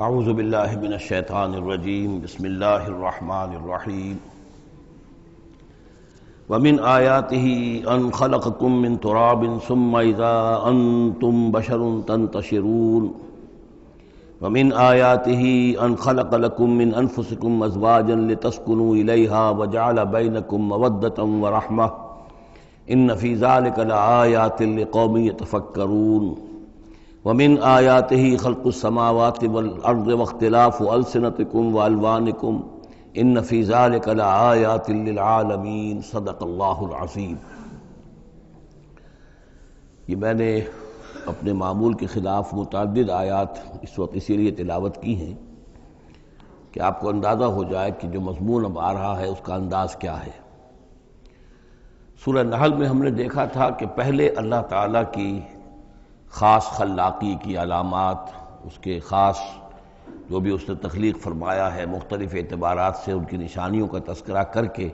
اعوذ باللہ من الشیطان الرجیم بسم اللہ الرحمن الرحیم ومن آیاتہ ان خلقکم من تراب ثم اذا انتم بشر تنتشرون ومن آیاتہ ان خلق لکم من انفسکم ازواجا لتسکنوا الیہا وجعل بینکم مودۃ ورحمۃ ان فی ذلک لآیات لقوم یتفکرون ومن آیاتہ خلق السماوات والارض واختلاف السنتکم والوانکم ان فی ذلک لآیات للعالمین صدق اللہ العظیم۔ یہ میں نے اپنے معمول کے خلاف متعدد آیات اس وقت اسی لیے تلاوت کی ہیں کہ آپ کو اندازہ ہو جائے کہ جو مضمون اب آ رہا ہے اس کا انداز کیا ہے۔ سورہ نحل میں ہم نے دیکھا تھا کہ پہلے اللہ تعالیٰ کی خاص خلاقی کی علامات، اس کے خاص جو بھی اس نے تخلیق فرمایا ہے مختلف اعتبارات سے ان کی نشانیوں کا تذکرہ کر کے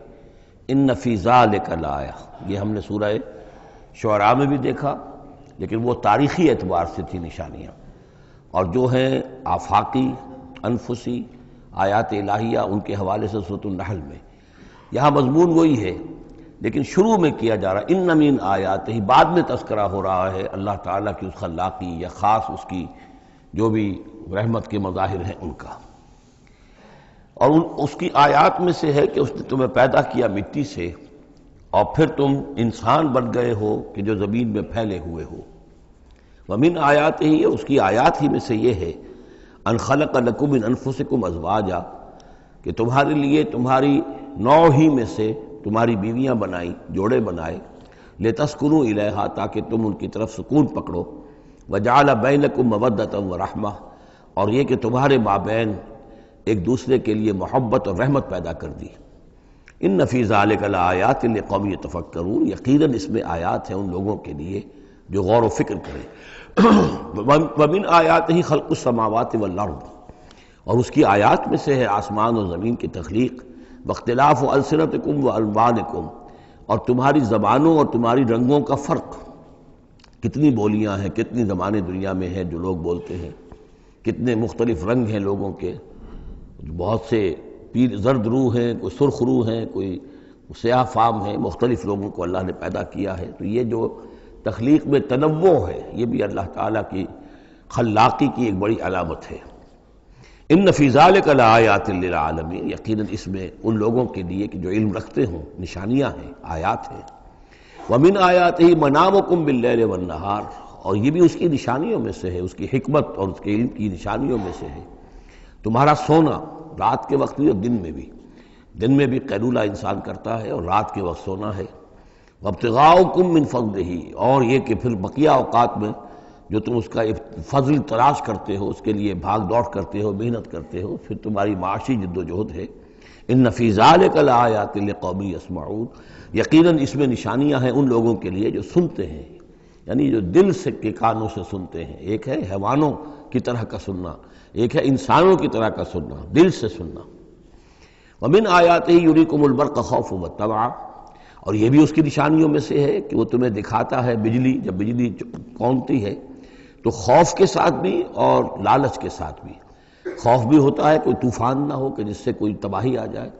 ان فی ذالک لآیہ، یہ ہم نے سورہ شعراء میں بھی دیکھا، لیکن وہ تاریخی اعتبار سے تھی نشانیاں، اور جو ہیں آفاقی انفسی آیات الہیہ ان کے حوالے سے سورۃ النحل میں یہاں مضمون وہی ہے، لیکن شروع میں کیا جا رہا ان من آیات ہی، بعد میں تذکرہ ہو رہا ہے اللہ تعالیٰ کی اس خلاقی یا خاص اس کی جو بھی رحمت کے مظاہر ہیں ان کا، اور اس کی آیات میں سے ہے کہ اس نے تمہیں پیدا کیا مٹی سے اور پھر تم انسان بن گئے ہو کہ جو زمین میں پھیلے ہوئے ہو۔ ومن آیات ہی، اس کی آیات ہی میں سے یہ ہے ان خلق لکم من انفسکم ازواجا، کہ تمہارے لیے تمہاری نوع ہی میں سے تمہاری بیویاں بنائی، جوڑے بنائے، لتسکنوا الیہا، تاکہ تم ان کی طرف سکون پکڑو، وجعل بینکم مودۃ ورحمہ، اور یہ کہ تمہارے مابین ایک دوسرے کے لیے محبت اور رحمت پیدا کر دی۔ ان فی ذلک لآیات لقوم یتفکرون، یقیناً اس میں آیات ہیں ان لوگوں کے لیے جو غور و فکر کریں۔ ومن آیاتہ خلق السماوات والارض، اور اس کی آیات میں سے ہے آسمان اور زمین کی تخلیق، واختلاف السنتکم والوانکم، اور تمہاری زبانوں اور تمہاری رنگوں کا فرق، کتنی بولیاں ہیں، کتنی زبانیں دنیا میں ہیں جو لوگ بولتے ہیں، کتنے مختلف رنگ ہیں لوگوں کے، بہت سے زرد روح ہیں، کوئی سرخ روح ہیں، کوئی سیاہ فام ہیں، مختلف لوگوں کو اللہ نے پیدا کیا ہے۔ تو یہ جو تخلیق میں تنوع ہے یہ بھی اللہ تعالیٰ کی خلاقی کی ایک بڑی علامت ہے۔ ان فی ذلک لآیات للعالمین، یقیناً اس میں ان لوگوں کے لیے کہ جو علم رکھتے ہوں نشانیاں ہیں، آیات ہیں۔ ومن آیاتہ منامکم باللیل والنہار، اور یہ بھی اس کی نشانیوں میں سے ہے، اس کی حکمت اور اس کے علم کی نشانیوں میں سے ہے تمہارا سونا، رات کے وقت بھی اور دن میں بھی قیلولہ انسان کرتا ہے اور رات کے وقت سونا ہے۔ وابتغاؤکم من فضلہ، اور یہ کہ پھر بقیہ اوقات میں جو تم اس کا فضل تلاش کرتے ہو، اس کے لیے بھاگ دوڑ کرتے ہو، محنت کرتے ہو، پھر تمہاری معاشی جد و جہد ہے۔ ان فی ذلک لآیات لقوم یسمعون، یقیناً اس میں نشانیاں ہیں ان لوگوں کے لیے جو سنتے ہیں، یعنی جو دل سے کے کانوں سے سنتے ہیں۔ ایک ہے حیوانوں کی طرح کا سننا، ایک ہے انسانوں کی طرح کا سننا، دل سے سننا۔ ومن آیاتہ یریکم البرق خوفا وطمعا، اور یہ بھی اس کی نشانیوں میں سے ہے کہ وہ تمہیں دکھاتا ہے بجلی، جب بجلی کونتی ہے تو خوف کے ساتھ بھی اور لالچ کے ساتھ بھی۔ خوف بھی ہوتا ہے کوئی طوفان نہ ہو کہ جس سے کوئی تباہی آ جائے،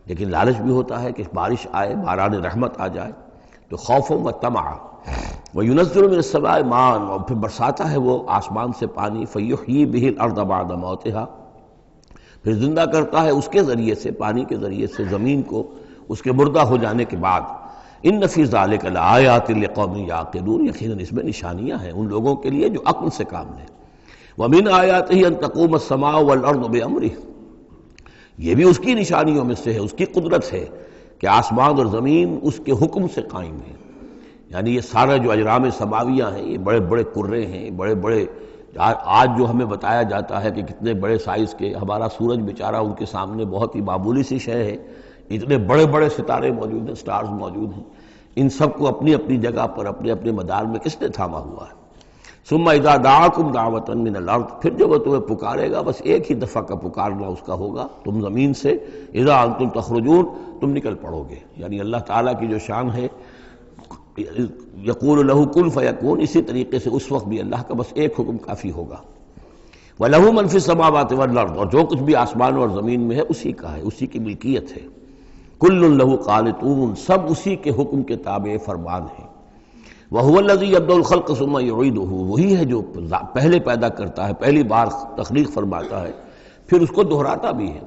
لیکن لالچ بھی ہوتا ہے کہ بارش آئے، باران رحمت آ جائے، تو خوف و طمع۔ وَيُنَزِّلُ مِنَ السَّمَاءِ مَاءً، اور پھر برساتا ہے وہ آسمان سے پانی، فَيُحْيِي بِهِ الْأَرْضَ بَعْدَ مَوْتِهَا، پھر زندہ کرتا ہے اس کے ذریعے سے، پانی کے ذریعے سے زمین کو اس کے مردہ ہو جانے کے بعد۔ ان فی ذلک لآیات لقوم یعقلون، یقیناً اس میں نشانیاں ہیں ان لوگوں کے لیے جو عقل سے کام لیں۔ ومن آیاتہ ان تقوم السماء والارض بامرہ، یہ بھی اس کی نشانیوں میں سے ہے، اس کی قدرت ہے کہ آسمان اور زمین اس کے حکم سے قائم ہیں۔ یعنی یہ سارا جو اجرام سماویہ ہیں، یہ بڑے بڑے کرے ہیں، بڑے بڑے، آج جو ہمیں بتایا جاتا ہے کہ کتنے بڑے سائز کے، ہمارا سورج بیچارہ ان کے سامنے بہت ہی معمولی سی شے ہے، اتنے بڑے بڑے ستارے موجود ہیں، سٹارز موجود ہیں، ان سب کو اپنی اپنی جگہ پر اپنے اپنے مدار میں کس نے تھاما ہوا ہے۔ ثم اذا دعاکم دعوۃ من الارض، پھر جب وہ تمہیں پکارے گا، بس ایک ہی دفعہ کا پکارنا اس کا ہوگا، تم زمین سے اذا انتم تخرجون، تم نکل پڑو گے۔ یعنی اللہ تعالیٰ کی جو شان ہے، یقول لہ کن فیکون، اسی طریقے سے اس وقت بھی اللہ کا بس ایک حکم کافی ہوگا۔ وَلَهُ مَن فِي السَّمَاوَاتِ وَالْأَرْضِ، اور جو کچھ بھی آسمان اور زمین میں ہے اسی کا ہے، اسی کی ملکیت ہے۔ كُلٌّ لَهُ قَانِتُونَ، سب اسی کے حکم کے تابع فرمان ہیں۔ وَهُوَ الَّذِي يَبْدَأُ الْخَلْقَ ثُمَّ يُعِيدُهُ، وہی ہے جو پہلے پیدا کرتا ہے، پہلی بار تخلیق فرماتا ہے، پھر اس کو دہراتا بھی ہے،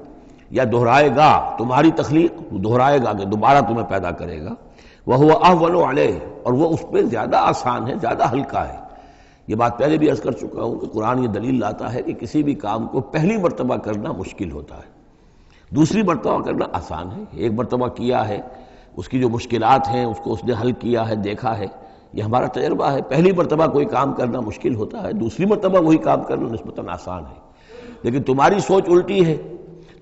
یا دہرائے گا، تمہاری تخلیق دہرائے گا کہ دوبارہ تمہیں پیدا کرے گا۔ وَهُوَ أَهْوَنُ عَلَيْهِ، اور وہ اس پہ زیادہ آسان ہے، زیادہ ہلکا ہے۔ یہ بات پہلے بھی عرض کر چکا ہوں کہ قرآن یہ دلیل لاتا ہے کہ کسی بھی کام کو پہلی مرتبہ کرنا مشکل ہوتا ہے، دوسری مرتبہ کرنا آسان ہے۔ ایک مرتبہ کیا ہے، اس کی جو مشکلات ہیں اس کو اس نے حل کیا ہے، دیکھا ہے، یہ ہمارا تجربہ ہے۔ پہلی مرتبہ کوئی کام کرنا مشکل ہوتا ہے، دوسری مرتبہ وہی کام کرنا نسبتاً آسان ہے۔ لیکن تمہاری سوچ الٹی ہے،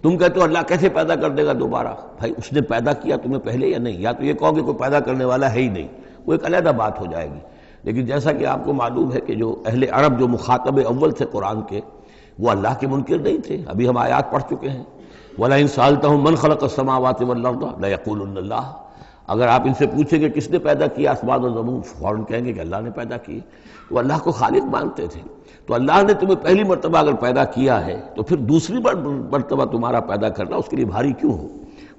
تم کہتے ہو اللہ کیسے پیدا کر دے گا دوبارہ؟ بھائی اس نے پیدا کیا تمہیں پہلے یا نہیں؟ یا تو یہ کہو کہ کوئی پیدا کرنے والا ہے ہی نہیں، وہ ایک علیحدہ بات ہو جائے گی۔ لیکن جیسا کہ آپ کو معلوم ہے کہ جو اہل عرب جو مخاطب اول تھے قرآن کے، وہ اللہ کے منکر نہیں تھے۔ ابھی ہم آیات پڑھ چکے ہیں، وَلَئِن سَأَلْتَهُم مَّن خَلَقَ السَّمَاوَاتِ وَالْأَرْضَ لَيَقُولُنَّ اللَّهُ، اگر آپ ان سے پوچھیں کہ کس نے پیدا کیا آسمان اور زمین، فوراً کہیں گے کہ اللہ نے پیدا کی۔ وہ اللہ کو خالق مانتے تھے۔ تو اللہ نے تمہیں پہلی مرتبہ اگر پیدا کیا ہے تو پھر دوسری مرتبہ تمہارا پیدا کرنا اس کے لیے بھاری کیوں ہو؟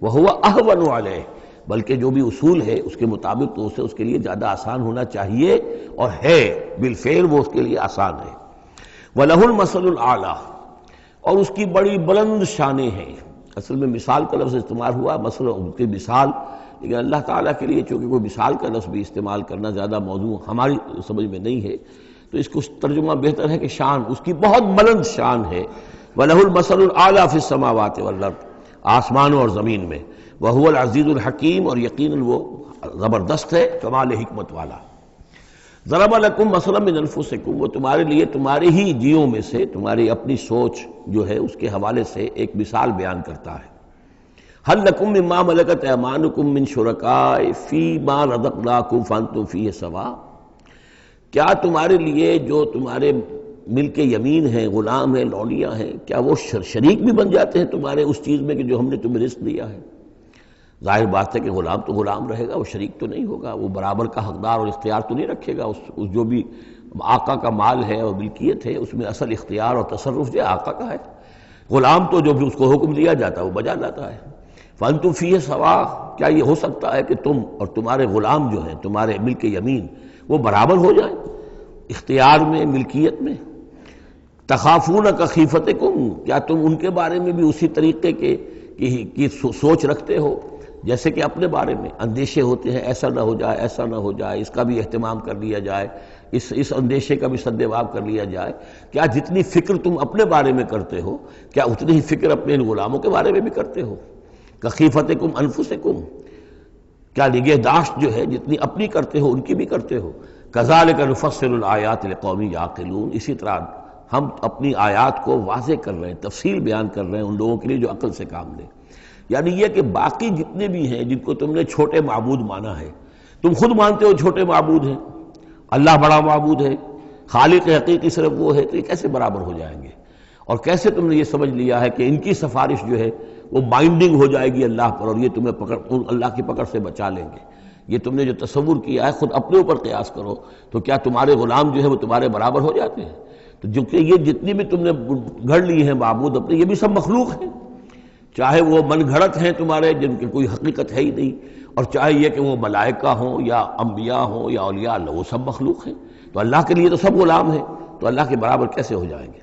وَهُوَ أَهْوَنُ عَلَيْهِ، بلکہ جو بھی اصول ہے اس کے مطابق تو اسے اس کے لیے زیادہ آسان ہونا چاہیے، اور ہے بالفعل وہ اس کے لیے آسان ہے۔ وَلَهُ الْمَثَلُ الْأَعْلَىٰ، اور اس کی بڑی بلند شانیں ہیں۔ اصل میں مثال کا لفظ استعمال ہوا، مثلا کی مثال، لیکن اللہ تعالیٰ کے لیے چونکہ کوئی مثال کا لفظ بھی استعمال کرنا زیادہ موضوع ہماری سمجھ میں نہیں ہے، تو اس کو ترجمہ بہتر ہے کہ شان، اس کی بہت بلند شان ہے۔ وَلَهُ الْمَثَلُ الْأَعْلَىٰ فِي السَّمَاوَاتِ وَالْأَرْضِ، آسمانوں اور زمین میں۔ وَهُوَ الْعَزِيزُ الْحَكِيمُ، اور یقیناً وہ زبردست ہے، کمال حکمت والا۔ ضرب لکم مثلا من انفسکم، وہ تمہارے لیے تمہارے ہی جیوں میں سے، تمہاری اپنی سوچ جو ہے اس کے حوالے سے ایک مثال بیان کرتا ہے۔ هل لکم مما ملکت ایمانکم من شرکاء فیما رزقناکم فانتم فیہ سواء، کیا تمہارے لیے جو تمہارے ملک یمین ہیں، غلام ہیں، لونڈیاں ہیں، کیا وہ شریک بھی بن جاتے ہیں تمہارے اس چیز میں کہ جو ہم نے تمہیں رزق دیا ہے؟ ظاہر بات ہے کہ غلام تو غلام رہے گا، وہ شریک تو نہیں ہوگا، وہ برابر کا حقدار اور اختیار تو نہیں رکھے گا۔ اس جو بھی آقا کا مال ہے اور ملکیت ہے اس میں اصل اختیار اور تصرف جو آقا کا ہے۔ غلام تو جو بھی اس کو حکم دیا جاتا ہے وہ بجا لاتا ہے۔ فَأَنْتُمْ فِيهِ سَوَاءٌ، کیا یہ ہو سکتا ہے کہ تم اور تمہارے غلام جو ہیں، تمہارے ملک یمین، وہ برابر ہو جائیں اختیار میں، ملکیت میں؟ تخافون کخیفتکم، کیا تم ان کے بارے میں بھی اسی طریقے کی سوچ رکھتے ہو جیسے کہ اپنے بارے میں اندیشے ہوتے ہیں، ایسا نہ ہو جائے، ایسا نہ ہو جائے، اس کا بھی اہتمام کر لیا جائے، اس اندیشے کا بھی سدجواب کر لیا جائے؟ کیا جتنی فکر تم اپنے بارے میں کرتے ہو، کیا اتنی ہی فکر اپنے ان غلاموں کے بارے میں بھی کرتے ہو؟ کخیفتکم انفسکم، کیا نگہداشت جو ہے جتنی اپنی کرتے ہو ان کی بھی کرتے ہو؟ کذالک نفصل الآیات لقوم یعقلون، اسی طرح ہم اپنی آیات کو واضح کر رہے ہیں، تفصیل بیان کر رہے ہیں ان لوگوں کے لیے جو عقل سے کام لیں۔ یعنی یہ کہ باقی جتنے بھی ہیں جن کو تم نے چھوٹے معبود مانا ہے، تم خود مانتے ہو چھوٹے معبود ہیں، اللہ بڑا معبود ہے، خالق حقیقی صرف وہ ہے، تو یہ کیسے برابر ہو جائیں گے؟ اور کیسے تم نے یہ سمجھ لیا ہے کہ ان کی سفارش جو ہے وہ بائنڈنگ ہو جائے گی اللہ پر، اور یہ تمہیں اللہ کی پکڑ سے بچا لیں گے؟ یہ تم نے جو تصور کیا ہے خود اپنے اوپر قیاس کرو، تو کیا تمہارے غلام جو ہے وہ تمہارے برابر ہو جاتے ہیں؟ تو جو کہ یہ جتنی بھی تم نے گھڑ لی ہیں معبود اپنے، یہ بھی سب مخلوق ہیں، چاہے وہ من گھڑت ہیں تمہارے جن کی کوئی حقیقت ہے ہی نہیں، اور چاہے یہ کہ وہ ملائکہ ہوں یا انبیاء ہوں یا اولیاء اللہ، وہ سب مخلوق ہیں۔ تو اللہ کے لیے تو سب غلام ہیں، تو اللہ کے برابر کیسے ہو جائیں گے؟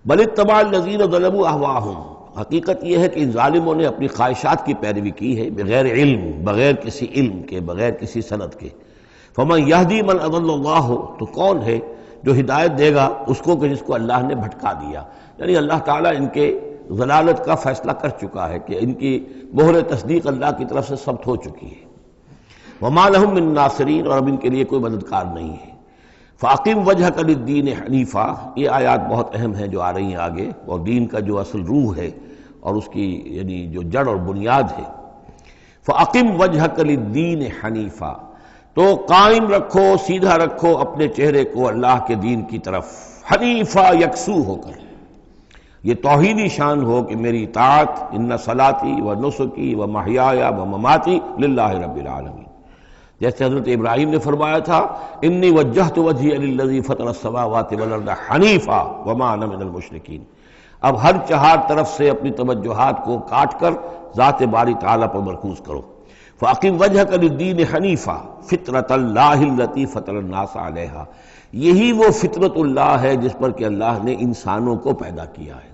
بل اتبع الذین ظلموا اہواءہم، حقیقت یہ ہے کہ ان ظالموں نے اپنی خواہشات کی پیروی کی ہے، بغیر علم، بغیر کسی علم کے، بغیر کسی سند کے۔ فمن یہدی من اضل اللہ، تو کون ہے جو ہدایت دے گا اس کو کہ جس کو اللہ نے بھٹکا دیا؟ یعنی اللہ تعالیٰ ان کے ضلالت کا فیصلہ کر چکا ہے کہ ان کی مہر تصدیق اللہ کی طرف سے ثبت ہو چکی ہے۔ وما لهم من ناصرین، اور اب ان کے لیے کوئی مددگار نہیں ہے۔ فاقم وجہک للدین حنیفا، یہ آیات بہت اہم ہیں جو آ رہی ہیں آگے، اور دین کا جو اصل روح ہے اور اس کی یعنی جو جڑ اور بنیاد ہے۔ فاقم وجہک للدین حنیفا، تو قائم رکھو، سیدھا رکھو اپنے چہرے کو اللہ کے دین کی طرف، حنیفا، یکسو ہو کر۔ یہ توحیدی شان ہو کہ میری اطاعت، ان صلاتی و نسکی و محیایا و مماتی للہ رب العالمین، جیسے حضرت ابراہیم نے فرمایا تھا انی وجہت وجہی للذی فطر السماوات والارض حنیفا وما انا من المشرکین، اب ہر چہار طرف سے اپنی توجہات کو کاٹ کر ذات باری تعالیٰ پر مرکوز کرو۔ فَأَقِمْ وَجْهَكَ لِلدِّينِ حَنِيفًا فِطْرَةَ اللَّهِ الَّتِي فَطَرَ النَّاسَ عَلَيْهَا، یہی وہ فطرت اللہ ہے جس پر کہ اللہ نے انسانوں کو پیدا کیا ہے۔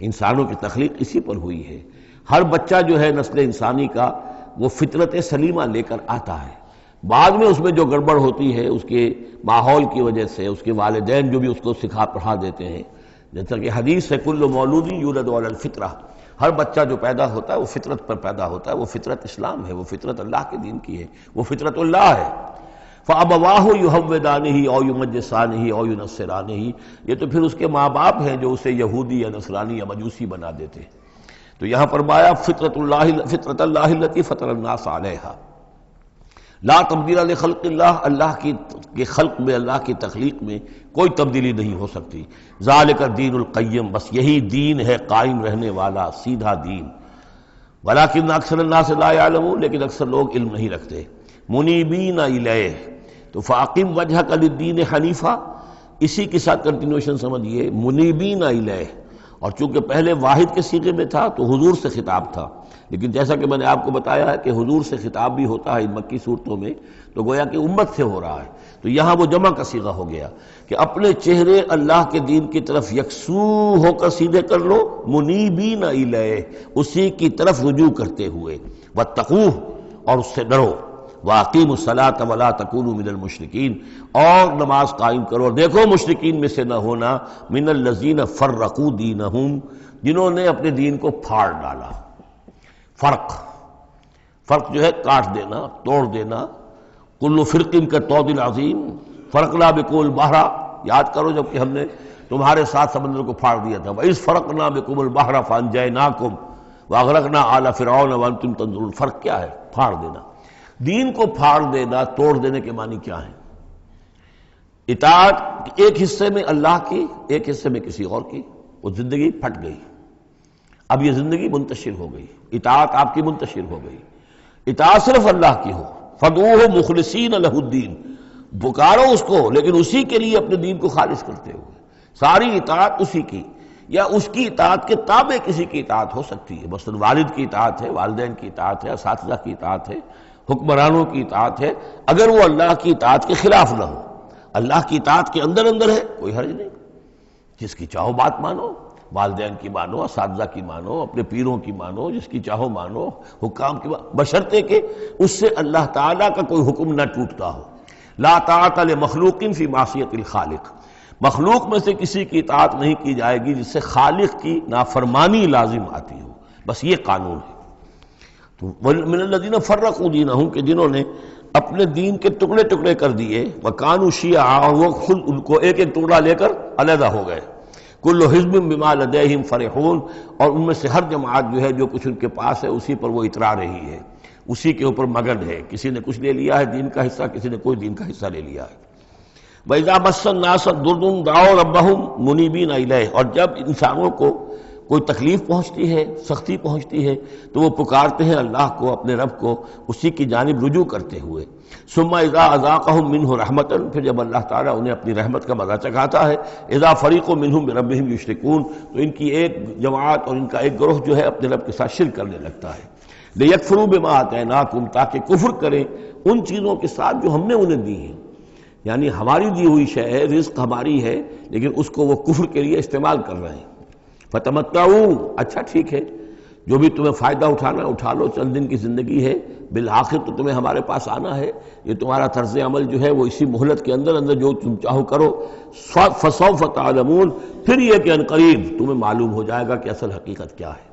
انسانوں کی تخلیق اسی پر ہوئی ہے۔ ہر بچہ جو ہے نسل انسانی کا وہ فطرت سلیمہ لے کر آتا ہے، بعد میں اس میں جو گڑبڑ ہوتی ہے اس کے ماحول کی وجہ سے، اس کے والدین جو بھی اس کو سکھا پڑھا دیتے ہیں، جیسا کہ حدیث ہے کل مولود یولد علی الفطرہ، ہر بچہ جو پیدا ہوتا ہے وہ فطرت پر پیدا ہوتا ہے، وہ فطرت اسلام ہے، وہ فطرت اللہ کے دین کی ہے، وہ فطرت اللہ ہے۔ فَأَبَوَاهُ يُهَوِّدَانِهِ أَوْ يُمَجِّسَانِهِ أَوْ يُنَصِّرَانِهِ، یہ تو پھر اس کے ماں باپ ہیں جو اسے یہودی یا نصرانی یا مجوسی بنا دیتے ہیں۔ تو یہاں فرمایا فطرت اللہ التي فطر الناس علیہا، لا تبدیل لخلق اللہ، اللہ کی خلق میں، اللہ کی تخلیق میں کوئی تبدیلی نہیں ہو سکتی۔ ذالک الدین القیم، بس یہی دین ہے قائم رہنے والا سیدھا دین۔ ولکن اکثر الناس لا یعلمون، لیکن اکثر لوگ علم نہیں رکھتے۔ منیبین الیہ، تو فاقم وجہک للدین حنیفا، اسی کے ساتھ کنٹینویشن سمجھیے، منیبین الیہ، اور چونکہ پہلے واحد کے صیغے میں تھا تو حضور سے خطاب تھا، لیکن جیسا کہ میں نے آپ کو بتایا ہے کہ حضور سے خطاب بھی ہوتا ہے ان مکی صورتوں میں، تو گویا کہ امت سے ہو رہا ہے، تو یہاں وہ جمع کا صیغہ ہو گیا کہ اپنے چہرے اللہ کے دین کی طرف یکسو ہو کر سیدھے کر لو، منیبین الیہ، اسی کی طرف رجوع کرتے ہوئے، واتقوہ، اور اس سے ڈرو، واقیموا الصلاۃ ولا تکونوا من المشرکین، اور نماز قائم کرو، اور دیکھو مشرکین میں سے نہ ہونا، من الذین فرقوا دینہم، جنہوں نے اپنے دین کو پھاڑ ڈالا۔ فرق جو ہے کاٹ دینا، توڑ دینا، کل فرق کا طود العظیم فرقنا بکم البحر، یاد کرو جب کہ ہم نے تمہارے ساتھ سمندر کو پھاڑ دیا تھا، وَإِذْ فَرَقْنَا بِكُمُ الْبَحْرَ فَأَنْجَيْنَاكُمْ وَأَغْرَقْنَا آلَ فِرْعَوْنَ وَأَنْتُمْ تَنظُرُونَ۔ فرق کیا ہے؟ پھاڑ دینا۔ دین کو پھاڑ دینا، توڑ دینے کے معنی کیا ہیں؟ اطاعت ایک حصے میں اللہ کی، ایک حصے میں کسی اور کی، وہ زندگی پھٹ گئی، اب یہ زندگی منتشر ہو گئی، اطاعت آپ کی منتشر ہو گئی۔ اطاعت صرف اللہ کی ہو، فَدْعُوهُ مُخْلِصِينَ لَهُ الدِّينَ، پکارو اس کو لیکن اسی کے لیے اپنے دین کو خالص کرتے ہوئے، ساری اطاعت اسی کی، یا اس کی اطاعت کے تابع کسی کی اطاعت ہو سکتی ہے، مثلا والد کی اطاعت ہے، والدین کی اطاعت ہے، اساتذہ کی اطاعت ہے، حکمرانوں کی اطاعت ہے، اگر وہ اللہ کی اطاعت کے خلاف نہ ہو، اللہ کی اطاعت کے اندر اندر ہے کوئی حرج نہیں، جس کی چاہو بات مانو، والدین کی مانو، اساتذہ کی مانو، اپنے پیروں کی مانو، جس کی چاہو مانو، حکام کی مانو، بشرطے کہ اس سے اللہ تعالیٰ کا کوئی حکم نہ ٹوٹتا ہو۔ لا طاعت لمخلوق فی معصیت الخالق، مخلوق میں سے کسی کی اطاعت نہیں کی جائے گی جس سے خالق کی نافرمانی لازم آتی ہو، بس یہ قانون ہے۔ تو من الذین فرقوا دینہم، کہ جنہوں نے اپنے دین کے ٹکڑے ٹکڑے کر دیے، وکانوا شیعا، وہ خود ان کو ایک ایک ٹکڑا لے کر علیحدہ ہو گئے، کل حزب بما لدیہم فرحون، اور ان میں سے ہر جماعت جو ہے جو کچھ ان کے پاس ہے اسی پر وہ اترا رہی ہے، اسی کے اوپر مگن ہے، کسی نے کچھ لے لیا ہے دین کا حصہ، کسی نے کوئی دین کا حصہ لے لیا ہے۔ وَإِذَا مَسَّ النَّاسَ ضُرٌّ دَعَوْا رَبَّهُمْ مُنِيبِينَ إِلَيْهِ، اور جب انسانوں کو کوئی تکلیف پہنچتی ہے، سختی پہنچتی ہے، تو وہ پکارتے ہیں اللہ کو، اپنے رب کو، اسی کی جانب رجوع کرتے ہوئے۔ ثم اذا اذاقهم منه رحمة، پھر جب اللہ تعالیٰ انہیں اپنی رحمت کا مزہ چکھاتا ہے، اذا فریق منهم بربهم یشرکون، تو ان کی ایک جماعت اور ان کا ایک گروہ جو ہے اپنے رب کے ساتھ شرک کرنے لگتا ہے۔ لیکفروا بما آتیناکم، تاکہ کفر کریں ان چیزوں کے ساتھ جو ہم نے انہیں دی ہیں، یعنی ہماری دی ہوئی شے ہے، رزق ہماری ہے، لیکن اس کو وہ کفر کے لیے استعمال کر رہے ہیں۔ فتمتعوا، اچھا ٹھیک ہے، جو بھی تمہیں فائدہ اٹھانا اٹھا لو، چند دن کی زندگی ہے، بالآخر تو تمہیں ہمارے پاس آنا ہے، یہ تمہارا طرز عمل جو ہے وہ اسی مہلت کے اندر اندر جو تم چاہو کرو، فسوف تعلمون، پھر یہ کہ عنقریب تمہیں معلوم ہو جائے گا کہ اصل حقیقت کیا ہے۔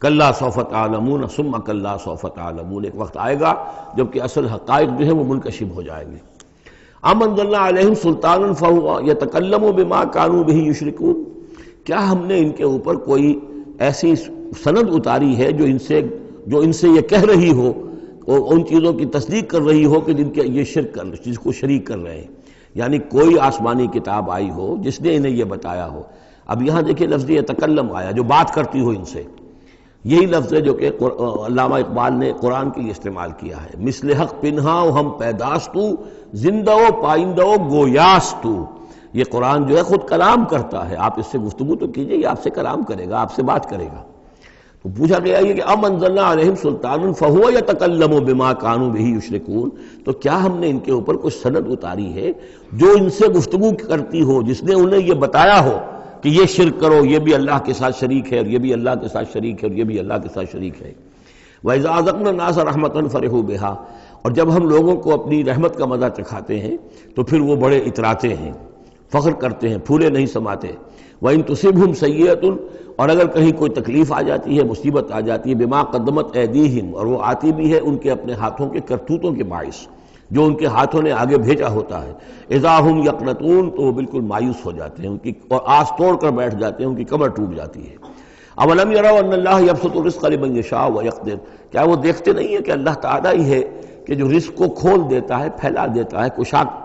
کلا سوف تعلمون ثم کلا سوف تعلمون، ایک وقت آئے گا جب کہ اصل حقائق جو ہے وہ منکشف ہو جائیں گے۔ ام انزلنا علیہم سلطانا فہو یتکلم بما کانوا بہ یشرکون، کیا ہم نے ان کے اوپر کوئی ایسی سند اتاری ہے جو ان سے یہ کہہ رہی ہو اور ان چیزوں کی تصدیق کر رہی ہو کہ جن کے یہ شرک کر جس کو شریک کر رہے ہیں، یعنی کوئی آسمانی کتاب آئی ہو جس نے انہیں یہ بتایا ہو۔ اب یہاں دیکھیں لفظ یتکلم آیا، جو بات کرتی ہو ان سے، یہی لفظ ہے جو کہ علامہ اقبال نے قرآن کے لیے استعمال کیا ہے، مثل حق پنہا ہم پیداستو زندہ و پائندہ و گویاستو۔ یہ قرآن جو ہے خود کلام کرتا ہے، آپ اس سے گفتگو تو کیجئے، یہ آپ سے کلام کرے گا، آپ سے بات کرے گا۔ تو پوچھا گیا یہ کہ ام انزلنا علیہم سلطان فہو یتکلم بما کانوا بہ یشرکون، تو کیا ہم نے ان کے اوپر کچھ سند اتاری ہے جو ان سے گفتگو کرتی ہو، جس نے انہیں یہ بتایا ہو کہ یہ شرک کرو، یہ بھی اللہ کے ساتھ شریک ہے، اور یہ بھی اللہ کے ساتھ شریک ہے، اور یہ بھی اللہ کے ساتھ شریک ہے۔ وَإِذَا أَذَقْنَا النَّاسَ رَحْمَةً فَرِحُوا بِهَا، اور جب ہم لوگوں کو اپنی رحمت کا مزہ چکھاتے ہیں تو پھر وہ بڑے اتراتے ہیں، فخر کرتے ہیں، پھولے نہیں سماتے۔ وَإِن تُصِبْهُمْ سَيِّئَةٌ، اور اگر کہیں کوئی تکلیف آ جاتی ہے، مصیبت آ جاتی ہے، بِمَا قَدَّمَتْ أَيْدِيهِمْ، اور وہ آتی بھی ہے ان کے اپنے ہاتھوں کے کرتوتوں کے باعث، جو ان کے ہاتھوں نے آگے بھیجا ہوتا ہے، اذا ہم یقنطون، تو وہ بالکل مایوس ہو جاتے ہیں، ان کی اور آس توڑ کر بیٹھ جاتے ہیں، ان کی کمر ٹوٹ جاتی ہے۔ اولم یروا ان اللہ یبسط الرزق لمن یشاء ویقدر، کیا وہ دیکھتے نہیں ہیں کہ اللہ تعالیٰ ہی ہے کہ جو رزق کو کھول دیتا ہے، پھیلا دیتا ہے،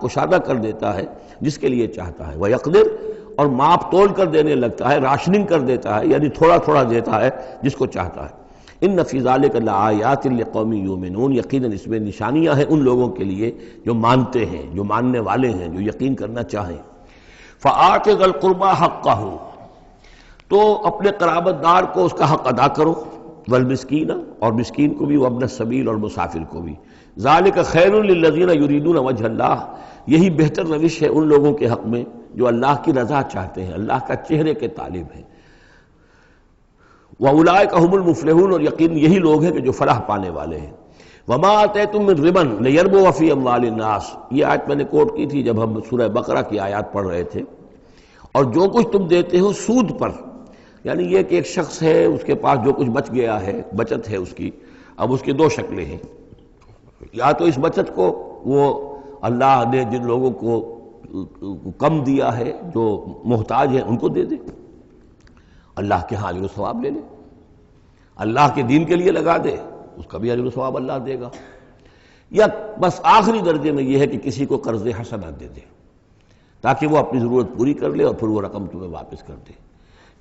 کشادہ کر دیتا ہے جس کے لیے چاہتا ہے، ویقدر، اور ماپ تول کر دینے لگتا ہے، راشننگ کر دیتا ہے، یعنی تھوڑا تھوڑا دیتا ہے جس کو چاہتا ہے۔ ان فی ذلک لآیات لقوم یؤمنون، یقیناً اس میں نشانیاں ہیں ان لوگوں کے لیے جو مانتے ہیں، جو ماننے والے ہیں، جو یقین کرنا چاہیں۔ فآت ذی القربى حقہ، تو اپنے قرابت دار کو اس کا حق ادا کرو، والمسکین، اور مسکین کو بھی، وابن السبیل، اور مسافر کو بھی۔ ذالک خیر للذین یریدون وجہ اللہ، یہی بہتر روش ہے ان لوگوں کے حق میں جو اللہ کی رضا چاہتے ہیں، اللہ کا چہرے کے طالب ہیں۔ وَأُولَٰئِكَ هُمُ الْمُفْلِحُونَ، اور یقین یہی لوگ ہیں کہ جو فلاح پانے والے ہیں۔ وَمَا آتَيْتُم مِّن رِّبًا لِيَرْبُوَ فِي أَمْوَالِ النَّاسِ، یہ آیت میں نے کوٹ کی تھی جب ہم سورہ بقرہ کی آیات پڑھ رہے تھے۔ اور جو کچھ تم دیتے ہو سود پر، یعنی یہ کہ ایک شخص ہے، اس کے پاس جو کچھ بچ گیا ہے، بچت ہے اس کی، اب اس کی دو شکلیں ہیں، یا تو اس بچت کو وہ اللہ نے جن لوگوں کو کم دیا ہے، جو محتاج ہیں، ان کو دے دے، اللہ کے ہاں اجر و ثواب لے لے، اللہ کے دین کے لیے لگا دے، اس کا بھی اجر و ثواب اللہ دے گا، یا بس آخری درجے میں یہ ہے کہ کسی کو قرض حسنہ دے دے تاکہ وہ اپنی ضرورت پوری کر لے اور پھر وہ رقم تمہیں واپس کر دے۔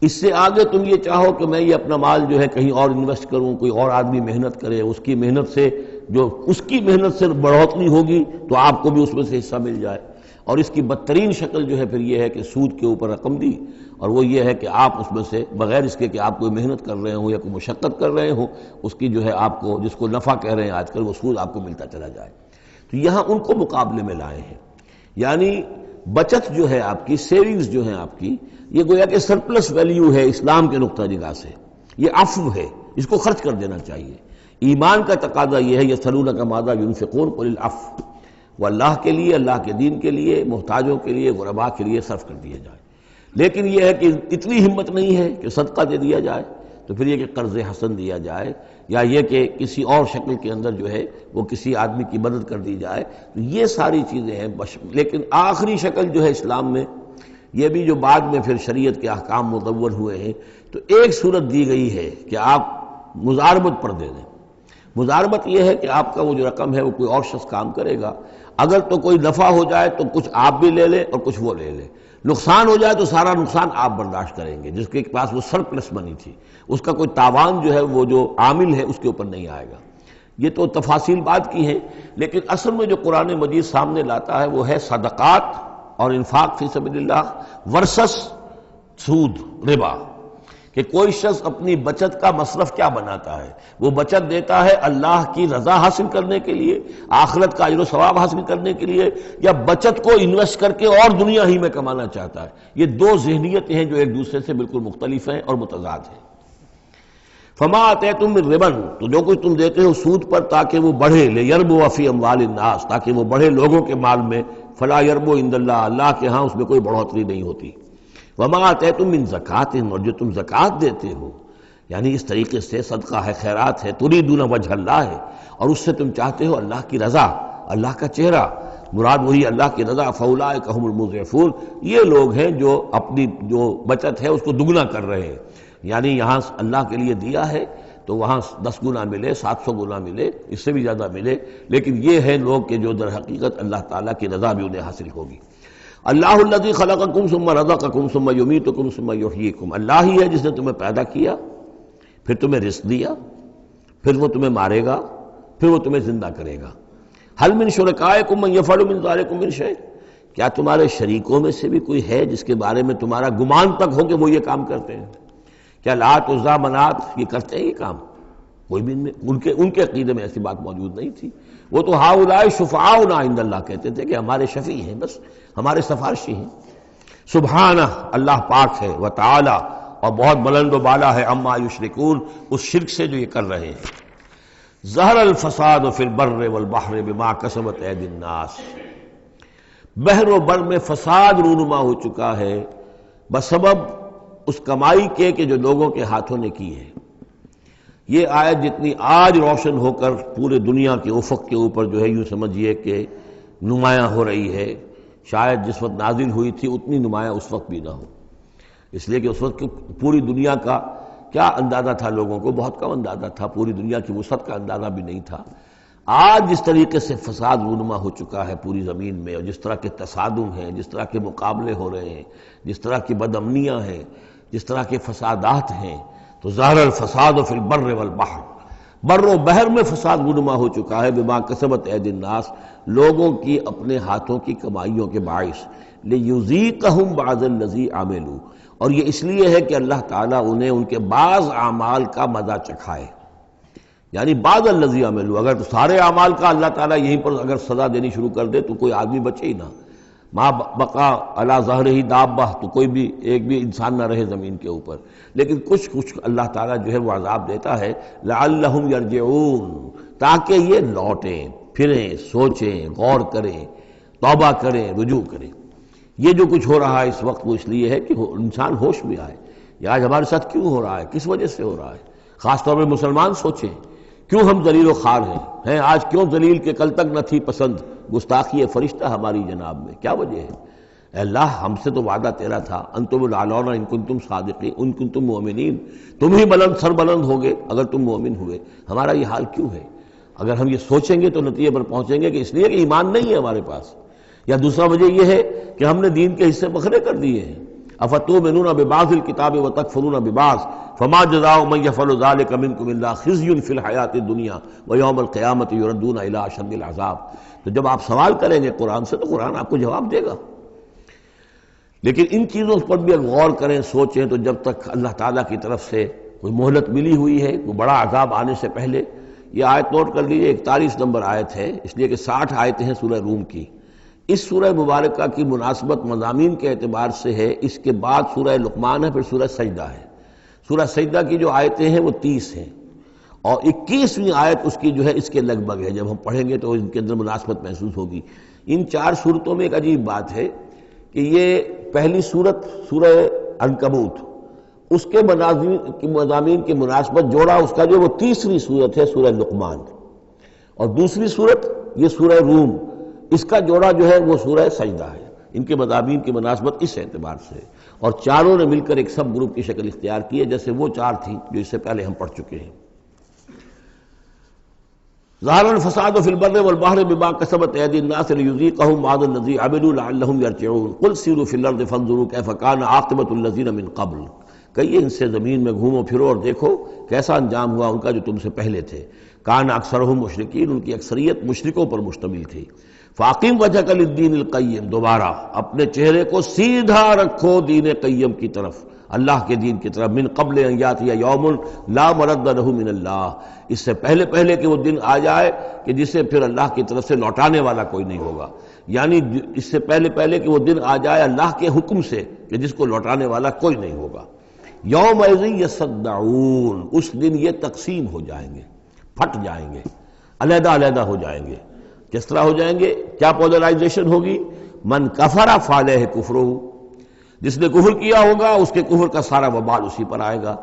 اس سے آگے تم یہ چاہو کہ میں یہ اپنا مال جو ہے کہیں اور انویسٹ کروں، کوئی اور آدمی محنت کرے، اس کی محنت سے جو اس کی محنت سے بڑھوتری ہوگی تو آپ کو بھی اس میں سے حصہ مل جائے۔ اور اس کی بدترین شکل جو ہے پھر یہ ہے کہ سود کے اوپر رقم دی، اور وہ یہ ہے کہ آپ اس میں سے بغیر اس کے کہ آپ کوئی محنت کر رہے ہوں یا کوئی مشقت کر رہے ہوں، اس کی جو ہے آپ کو، جس کو نفع کہہ رہے ہیں آج کل، وہ سود آپ کو ملتا چلا جائے۔ تو یہاں ان کو مقابلے میں لائے ہیں، یعنی بچت جو ہے آپ کی، سیونگز جو ہیں آپ کی، یہ گویا کہ سرپلس ویلیو ہے اسلام کے نقطہ نگاہ سے، یہ عفو ہے، اس کو خرچ کر دینا چاہیے۔ ایمان کا تقاضا یہ ہے، یسألونک ماذا ينفقون قل العفو، وہ اللہ کے لیے، اللہ کے دین کے لیے، محتاجوں کے لیے، غرباء کے لیے صرف کر دیا جائے۔ لیکن یہ ہے کہ اتنی ہمت نہیں ہے کہ صدقہ دے دیا جائے، تو پھر یہ کہ قرض حسن دیا جائے، یا یہ کہ کسی اور شکل کے اندر جو ہے وہ کسی آدمی کی مدد کر دی جائے، تو یہ ساری چیزیں ہیں۔ لیکن آخری شکل جو ہے اسلام میں، یہ بھی جو بعد میں پھر شریعت کے احکام مدون ہوئے ہیں، تو ایک صورت دی گئی ہے کہ آپ مزاربت پر دے دیں۔ مزاربت یہ ہے کہ آپ کا وہ جو رقم ہے وہ کوئی اور شخص کام کرے گا، اگر تو کوئی نفع ہو جائے تو کچھ آپ بھی لے لیں اور کچھ وہ لے لیں، نقصان ہو جائے تو سارا نقصان آپ برداشت کریں گے، جس کے پاس وہ سرپلس منی تھی، اس کا کوئی تاوان جو ہے وہ جو عامل ہے اس کے اوپر نہیں آئے گا۔ یہ تو تفاصیل بات کی ہیں، لیکن اصل میں جو قرآن مجید سامنے لاتا ہے وہ ہے صدقات اور انفاق فی سبیل اللہ ورسس سود، ربا، کہ کوئی شخص اپنی بچت کا مصرف کیا بناتا ہے، وہ بچت دیتا ہے اللہ کی رضا حاصل کرنے کے لیے، آخرت کا اجر و ثواب حاصل کرنے کے لیے، یا بچت کو انویسٹ کر کے اور دنیا ہی میں کمانا چاہتا ہے۔ یہ دو ذہنیتیں ہیں جو ایک دوسرے سے بالکل مختلف ہیں اور متضاد ہیں۔ فما آتیتم من ربا، تو جو کچھ تم دیتے ہو سود پر تاکہ وہ بڑھے، لیربو فی اموال الناس، تاکہ وہ بڑھے لوگوں کے مال میں، فلا یربو عند اللہ، اللہ کے ہاں اس میں کوئی بڑھوتری نہیں ہوتی۔ وما آتیتم من زکوٰۃ، اور جو تم زکوٰۃ دیتے ہو، یعنی اس طریقے سے صدقہ ہے، خیرات ہے، تریدون وجہ اللہ ہے، اور اس سے تم چاہتے ہو اللہ کی رضا، اللہ کا چہرہ، مراد وہی اللہ کی رضا، فاولئک ھم المضعفون، یہ لوگ ہیں جو اپنی جو بچت ہے اس کو دگنا کر رہے ہیں، یعنی یہاں اللہ کے لیے دیا ہے تو وہاں 10 گنا ملے، 700 گنا ملے، اس سے بھی زیادہ ملے، لیکن یہ ہے لوگ کہ جو در حقیقت اللہ تعالیٰ کی رضا بھی انہیں حاصل ہوگی۔ اللہ الذی خلقکم ثم رزقکم ثم یمیتکم ثم یحییکم، اللہ ہی ہے جس نے تمہیں پیدا کیا، پھر تمہیں رزق دیا، پھر وہ تمہیں مارے گا، پھر وہ تمہیں زندہ کرے گا۔ حل من شرکائکم من یفعل من ذلکم من شیء، کیا تمہارے شریکوں میں سے بھی کوئی ہے جس کے بارے میں تمہارا گمان تک ہو کہ وہ یہ کام کرتے ہیں؟ کیا لات عزیٰ منات یہ کرتے ہیں یہ کام؟ کوئی بھی ان کے عقیدے میں ایسی بات موجود نہیں تھی۔ وہ تو ہؤلاء شفعاؤنا عند اللہ کہتے تھے کہ ہمارے شفیع ہیں، بس ہمارے سفارشی ہیں۔ سبحانہ، اللہ پاک ہے، وتعالی، اور بہت بلند و بالا ہے، عما یشرکون، اس شرک سے جو یہ کر رہے ہیں۔ ظہر الفساد فی البر والبحر بما کسبت ایدی الناس، بحر و بر میں فساد رونما ہو چکا ہے بسبب اس کمائی کے کہ جو لوگوں کے ہاتھوں نے کی ہے۔ یہ آیت جتنی آج روشن ہو کر پورے دنیا کے افق کے اوپر جو ہے یوں سمجھیے کہ نمایاں ہو رہی ہے، شاید جس وقت نازل ہوئی تھی اتنی نمایاں اس وقت بھی نہ ہو، اس لیے کہ اس وقت پوری دنیا کا کیا اندازہ تھا، لوگوں کو بہت کم اندازہ تھا، پوری دنیا کی وسعت کا اندازہ بھی نہیں تھا۔ آج جس طریقے سے فساد رونما ہو چکا ہے پوری زمین میں، اور جس طرح کے تصادم ہیں، جس طرح کے مقابلے ہو رہے ہیں، جس طرح کی بد امنیاں ہیں، جس طرح کے فسادات ہیں، تو ظاہر الفساد فی البر والبحر، بر و بحر میں فساد رونما ہو چکا ہے بما کسبت ایدی الناس، لوگوں کی اپنے ہاتھوں کی کمائیوں کے باعث، لیذیقہم بعض الذی عملوا، اور یہ اس لیے ہے کہ اللہ تعالیٰ انہیں ان کے بعض اعمال کا مزہ چکھائے، یعنی بعض الذی عملوا، اگر سارے اعمال کا اللہ تعالیٰ یہیں پر اگر سزا دینی شروع کر دے تو کوئی آدمی بچے ہی نہ، ما بقا علی ظہرہ دابہ، تو کوئی بھی ایک بھی انسان نہ رہے زمین کے اوپر، لیکن کچھ اللہ تعالیٰ جو ہے وہ عذاب دیتا ہے، لعلہم یرجعون، تاکہ یہ لوٹیں پھریں، سوچیں، غور کریں، توبہ کریں، رجوع کریں۔ یہ جو کچھ ہو رہا ہے اس وقت وہ اس لیے ہے کہ انسان ہوش میں آئے، یہ آج ہمارے ساتھ کیوں ہو رہا ہے، کس وجہ سے ہو رہا ہے، خاص طور پہ مسلمان سوچیں کیوں ہم ذلیل و خوار ہیں آج، کیوں ذلیل کہ کل تک نہ تھی پسند گستاخی فرشتہ ہماری جناب میں، کیا وجہ ہے؟ اے اللہ، ہم سے تو وعدہ تیرا تھا، انتم الاعلون ان کنتم صادقین، ان کنتم مؤمنین، تم ہی بلند سر بلند ہوگے اگر تم مومن ہوئے، ہمارا یہ حال کیوں ہے؟ اگر ہم یہ سوچیں گے تو نتیجے پر پہنچیں گے کہ اس لیے کہ ایمان نہیں ہے ہمارے پاس، یا دوسرا وجہ یہ ہے کہ ہم نے دین کے حصے بکھرے کر دیے ہیں۔ افتؤمنون ببعض الکتاب وتکفرون ببعض فما جزاء من يفعل ذلك منكم الا خزي في الحیاۃ الدنیا ویوم القیامۃ یردون الی اشد العذاب۔ تو جب آپ سوال کریں گے قرآن سے تو قرآن آپ کو جواب دے گا، لیکن ان چیزوں پر بھی غور کریں، سوچیں، تو جب تک اللہ تعالیٰ کی طرف سے کوئی مہلت ملی ہوئی ہے، کوئی بڑا عذاب آنے سے پہلے، یہ آیت نوٹ کر لیجیے، 41 نمبر آیت ہے، اس لیے کہ 60 آیتیں ہیں سورہ روم کی۔ اس سورہ مبارکہ کی مناسبت مضامین کے اعتبار سے ہے، اس کے بعد سورہ لقمان ہے، پھر سورہ سجدہ ہے۔ سورہ سجدہ کی جو آیتیں ہیں وہ 30 ہیں، اور 21ویں آیت اس کی جو ہے اس کے لگ بھگ ہے، جب ہم پڑھیں گے تو ان کے اندر مناسبت محسوس ہوگی۔ ان 4 صورتوں میں ایک عجیب بات ہے کہ یہ پہلی صورت سورہ عنکبوت، اس کے مضامین کی مناسبت جوڑا اس کا جو وہ 30ویں صورت ہے سورہ لقمان، اور دوسری صورت یہ سورہ روم، اس کا جوڑا جو ہے وہ سورہ سجدہ ہے۔ ان کے مضامین کی مناسبت اس اعتبار سے، اور چاروں نے مل کر ایک سب گروپ کی شکل اختیار کی ہے، جیسے وہ 4 تھی جو اس سے پہلے ہم پڑھ چکے ہیں۔ ظہر الفساد فی البر والبحر بما کسبت ایدی الناس لیذیقہم بعض الذی عملوا لعلہم یرجعون قل سیروا فی الارض فانظروا کیف کان عاقبۃ الذین من قبل، کہیے ان سے زمین میں گھومو پھرو اور دیکھو کیسا انجام ہوا ان کا جو تم سے پہلے تھے۔ کان اکثرہم مشرکین، ان کی اکثریت مشرکوں پر مشتمل تھی۔ فاقم وجہک للدین القیم، دوبارہ اپنے چہرے کو سیدھا رکھو دین قیم کی طرف، اللہ کے دین کی طرف، من قبل ان یاتی یوم لا مرد لہ من اللہ، اس سے پہلے کہ وہ دن آ جائے کہ جسے پھر اللہ کی طرف سے لوٹانے والا کوئی نہیں ہوگا، یعنی اس سے پہلے کہ وہ دن آ جائے اللہ کے حکم سے کہ جس کو لوٹانے والا کوئی نہیں ہوگا۔ یومئذ یصدعون، اس دن یہ تقسیم ہو جائیں گے، پھٹ جائیں گے، علیحدہ علیحدہ ہو جائیں گے۔ کس طرح ہو جائیں گے؟ کیا پولرائزیشن ہوگی؟ من کفر فعلیہ کفرہ، جس نے کفر کیا ہوگا اس کے کفر کا سارا وبال اسی پر آئے گا۔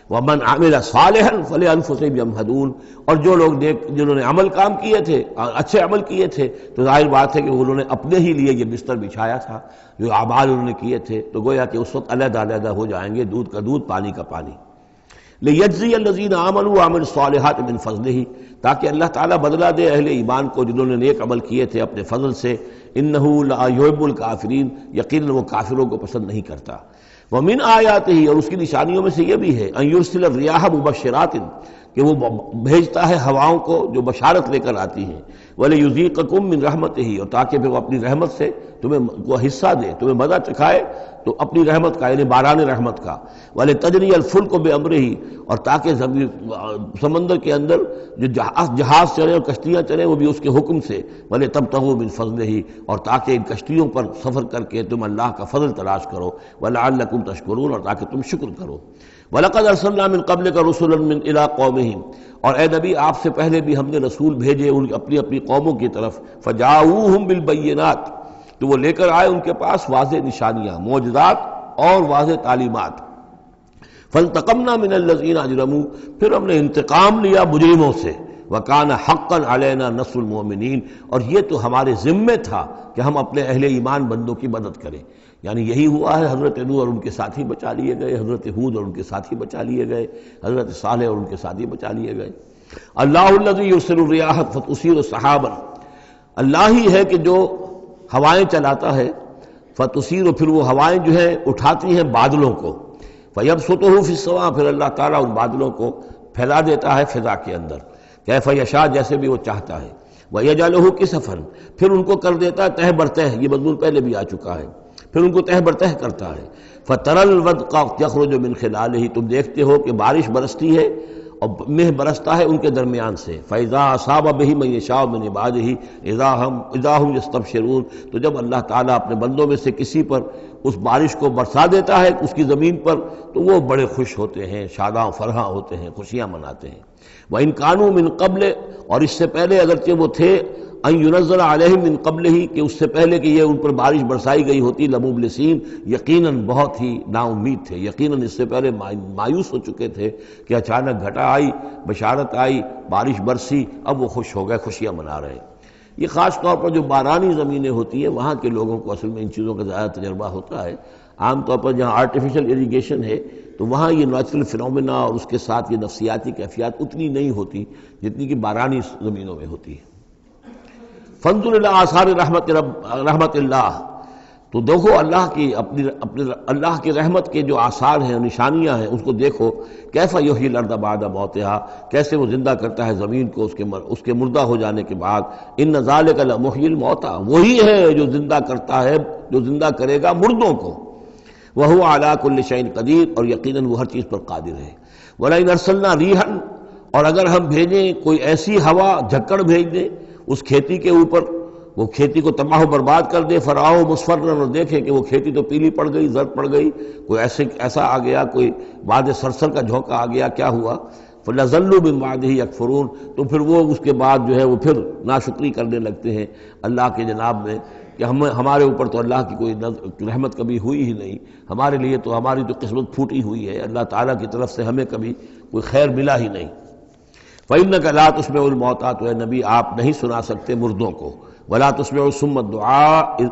ومن عمل صالحا فلانفسہم یمہدون، اور جو لوگ جنہوں نے عمل کام کیے تھے، اچھے عمل کیے تھے، تو ظاہر بات ہے کہ انہوں نے اپنے ہی لیے یہ بستر بچھایا تھا، جو اعمال انہوں نے کیے تھے، تو گویا کہ اس وقت علیحدہ علیحدہ ہو جائیں گے، دودھ کا دودھ پانی کا پانی۔ لیجزی الذین آمنوا وعملوا الصالحات من فضلہ، تاکہ اللہ تعالیٰ بدلہ دے اہل ایمان کو جنہوں نے نیک عمل کیے تھے اپنے فضل سے۔ انہ لا یحب الکافرین، یقیناً وہ کافروں کو پسند نہیں کرتا۔ ومن آیاتہ، اور اس کی نشانیوں میں سے یہ بھی ہے ان یرسل الریاح مبشرات، کہ وہ بھیجتا ہے ہواؤں کو جو بشارت لے کر آتی ہیں، وَلِيُذِيقَكُم مِّن رَحْمَتِهِ، اور تاکہ پھر وہ اپنی رحمت سے تمہیں کو حصہ دے، تمہیں مزہ چکھائے تو اپنی رحمت کا، یعنی باران رحمت کا، وَلِتَجْرِيَ الْفُلْكُ بِأَمْرِهِ، اور تاکہ سمندر کے اندر جو جہاز چلے اور کشتیاں چلیں وہ بھی اس کے حکم سے، وَلِتَبْتَغُوا مِن فَضْلِهِ، اور تاکہ ان کشتیوں پر سفر کر کے تم اللہ کا فضل تلاش کرو، وَلَعَلَّكُمْ تَشْكُرُونَ، اور تاکہ تم شکر کرو۔ وَلَقَدْ أَرْسَلْنَا مِن قَبْلِكَ رُسُلًا إِلَىٰ قَوْمِهِمْ، اور اے نبی آپ سے پہلے بھی ہم نے رسول بھیجے ان اپنی اپنی قوموں کی طرف، فَجَاءُوهُم بِالْبَيِّنَاتِ، تو وہ لے کر آئے ان کے پاس واضح نشانیاں، معجزات اور واضح تعلیمات۔ فَانْتَقَمْنَا مِنَ الَّذِينَ أَجْرَمُوا، پھر ہم نے انتقام لیا مجرموں سے، وَكَانَ حَقًّا عَلَيْنَا نَصْرُ الْمُؤْمِنِينَ، اور یہ تو ہمارے ذمے تھا کہ ہم اپنے اہل ایمان بندوں کی مدد کریں۔ یعنی یہی ہوا ہے، حضرت نوح اور ان کے ساتھی بچا لیے گئے، حضرت ہود اور ان کے ساتھی بچا لیے گئے، حضرت صالح اور ان کے ساتھی بچا لیے گئے۔ اللہ الذی یرسل الریاح فتثیر سحابا، اللہ ہی ہے کہ جو ہوائیں چلاتا ہے، فتثیر، پھر وہ ہوائیں جو ہیں اٹھاتی ہیں بادلوں کو، فیبسطہ فی السماء، پھر اللہ تعالیٰ ان بادلوں کو پھیلا دیتا ہے فضا کے اندر، کیف یشاء، جیسے بھی وہ چاہتا ہے، ویجعلہ کسفا، پھر ان کو کر دیتا ہے تہ برتہ، یہ مضمون پہلے بھی آ چکا ہے، پھر ان کو تہ برتہ کرتا ہے۔ فَتَرَى الْوَدْقَ يَخْرُجُ مِنْ خِلَالِهِ، تم دیکھتے ہو کہ بارش برستی ہے اور مہ برستا ہے ان کے درمیان سے، فَإِذَا أَصَابَ بِهِ مَن يَشَاءُ مِنْ عِبَادِهِ إِذَا هُمْ يَسْتَبْشِرُونَ، تو جب اللہ تعالیٰ اپنے بندوں میں سے کسی پر اس بارش کو برسا دیتا ہے اس کی زمین پر، تو وہ بڑے خوش ہوتے ہیں، شاداں فرحاں ہوتے ہیں، خوشیاں مناتے ہیں۔ وَإِنْ كَانُوا مِنْ قَبْلِ، اور اس سے پہلے اگرچہ وہ تھے، ان ينزل علیہم من قبل ہی، کہ اس سے پہلے کہ یہ ان پر بارش برسائی گئی ہوتی، لمبلسین، یقیناً بہت ہی نا امید تھے، یقیناً اس سے پہلے مایوس ہو چکے تھے کہ اچانک گھٹا آئی، بشارت آئی، بارش برسی، اب وہ خوش ہو گئے، خوشیاں منا رہے ہیں۔ یہ خاص طور پر جو بارانی زمینیں ہوتی ہیں وہاں کے لوگوں کو اصل میں ان چیزوں کا زیادہ تجربہ ہوتا ہے۔ عام طور پر جہاں آرٹیفیشل اریگیشن ہے تو وہاں یہ نیچرل فنومینا اور اس کے ساتھ یہ نفسیاتی کیفیات اتنی نہیں ہوتی جتنی کہ بارانی زمینوں میں ہوتی ہے۔ فانظر الی آثار رحمت اللہ، تو دیکھو اللہ کی اپنی اللہ کی رحمت کے جو آثار ہیں، نشانیاں ہیں، اس کو دیکھو۔ کیف یحیی الارض بعد موتہا، کیسے وہ زندہ کرتا ہے زمین کو اس کے مردہ ہو جانے کے بعد۔ ان ذالک لمحیی الموتیٰ، وہی ہے جو زندہ کرتا ہے، جو زندہ کرے گا مردوں کو۔ وہو علی کل شیء قدیر، اور یقیناً وہ ہر چیز پر قادر ہے۔ ولئن ارسلنا ریحا، اور اگر ہم بھیجیں کوئی ایسی ہوا، جھکڑ بھیج دیں اس کھیتی کے اوپر، وہ کھیتی کو تباہ و برباد کر دے، فراؤ مصفرا، اور دیکھیں کہ وہ کھیتی تو پیلی پڑ گئی، زرد پڑ گئی، کوئی ایسا آ گیا، کوئی باد سرسر کا جھونکا آ گیا، کیا ہوا؟ فَلَظَلُّوا مِن بَعْدِهِ يَكْفُرُونَ، تو پھر وہ اس کے بعد جو ہے وہ پھر ناشکری کرنے لگتے ہیں اللہ کے جناب میں، کہ ہمارے اوپر تو اللہ کی کوئی رحمت کبھی ہوئی ہی نہیں، ہمارے لیے تو ہماری تو قسمت پھوٹی ہوئی ہے، اللہ تعالیٰ کی طرف سے ہمیں کبھی کوئی خیر ملا ہی نہیں۔ فَإِنَّكَ لَا تُسْمِعُ الْمَوْتَىٰ، تو اے نبی آپ نہیں سنا سکتے مردوں کو، وَلَا تُسْمِعُ الصُّمَّ الدُّعَاءَ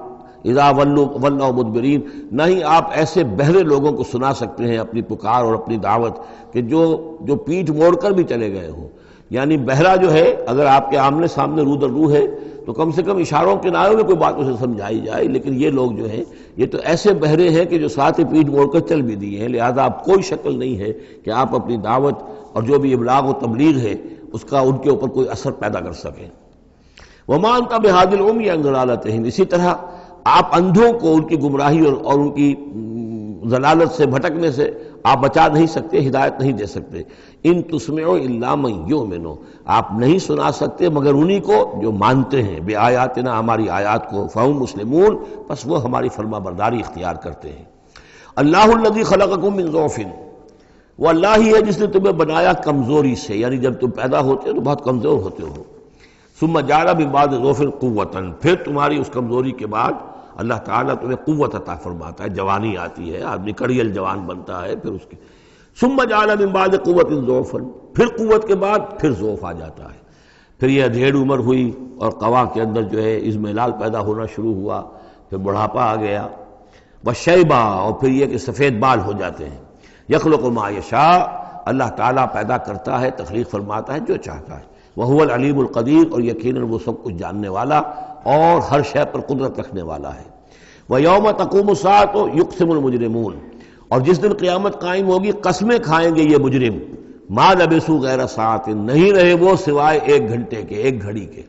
اذا ولوا مدبرین، نہ ہی آپ ایسے بہرے لوگوں کو سنا سکتے ہیں اپنی پکار اور اپنی دعوت کہ جو پیٹھ موڑ کر بھی چلے گئے ہوں۔ یعنی بہرا جو ہے اگر آپ کے آمنے سامنے رو در رو ہے تو کم سے کم اشاروں کے نائوں میں کوئی بات اسے سمجھائی جائے، لیکن یہ لوگ جو ہیں یہ تو ایسے بہرے ہیں کہ جو ساتھ ہی پیٹھ موڑ کر چل بھی دیے ہیں، لہذا آپ کوئی شکل نہیں ہے کہ آپ اپنی دعوت اور جو بھی ابلاغ و تبلیغ ہے اس کا ان کے اوپر کوئی اثر پیدا کر سکیں۔ وَمَا أَنْتَ بِهَادِ الْعُمْيِ عَنْ ضَلَالَتِهِمْ، اسی طرح آپ اندھوں کو ان کی گمراہی اور ان کی ضلالت سے، بھٹکنے سے آپ بچا نہیں سکتے، ہدایت نہیں دے سکتے۔ ان تسمعوا الا من یؤمن، آپ نہیں سنا سکتے مگر انہی کو جو مانتے ہیں، بے آیاتنا، ہماری آیات کو، فہم مسلمون، بس وہ ہماری فرما برداری اختیار کرتے ہیں۔ اللہ الذی خلقکم من ضعف، وہ اللہ ہی ہے جس نے تمہیں بنایا کمزوری سے، یعنی جب تم پیدا ہوتے ہو تو بہت کمزور ہوتے ہو، ثم جعل من بعد ضعف قوۃ، پھر تمہاری اس کمزوری کے بعد اللہ تعالیٰ تمہیں قوت عطا فرماتا ہے، جوانی آتی ہے، آدمی کڑیل جوان بنتا ہے، پھر اس کے ثم جعل من بعد قوت ضعفا، پھر قوت کے بعد پھر ضعف آ جاتا ہے، پھر یہ ادھیڑ عمر ہوئی اور قوا کے اندر جو ہے اضمحلال پیدا ہونا شروع ہوا، پھر بڑھاپا آ گیا، وشیبہ، اور پھر یہ کہ سفید بال ہو جاتے ہیں۔ یخلق ما یشاء، اللہ تعالیٰ پیدا کرتا ہے، تخلیق فرماتا ہے جو چاہتا ہے، وہو العلیم القدیر، اور یقیناً وہ سب کچھ جاننے والا اور ہر شے پر قدرت رکھنے والا ہے۔ وَيَوْمَ تَقُومُ السَّاعَةُ يُقْسِمُ الْمُجْرِمُونَ، اور جس دن قیامت قائم ہوگی قسمیں کھائیں گے یہ مجرم، ما لبثوا غیر ساعۃ، نہیں رہے وہ سوائے ایک گھنٹے کے، ایک گھڑی کے،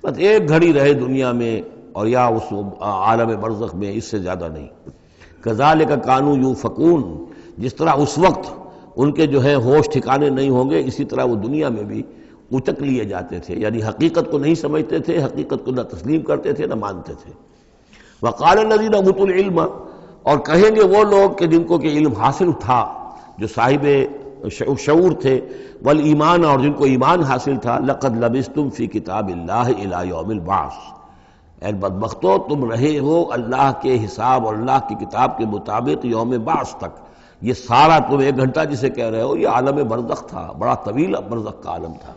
بس ایک گھڑی رہے دنیا میں اور یا اس عالم برزخ میں، اس سے زیادہ نہیں۔ کذالک کانوا یؤفکون، جس طرح اس وقت ان کے جو ہے ہوش ٹھکانے نہیں ہوں گے، اسی طرح وہ دنیا میں بھی اچک لیے جاتے تھے، یعنی حقیقت کو نہیں سمجھتے تھے، حقیقت کو نہ تسلیم کرتے تھے نہ مانتے تھے۔ وقال الذین اوتوا العلم، اور کہیں گے وہ لوگ کہ جن کو کہ علم حاصل تھا، جو صاحب شعور تھے، والایمان، اور جن کو ایمان حاصل تھا، لقد لبثتم فی کتاب اللہ الی یوم البعث، اے بدبختو تم رہے ہو اللہ کے حساب اور اللہ کی کتاب کے مطابق یوم بعث تک۔ یہ سارا تم ایک گھنٹہ جسے کہہ رہے ہو، یہ عالم برزخ تھا، بڑا طویل برزخ کا عالم تھا۔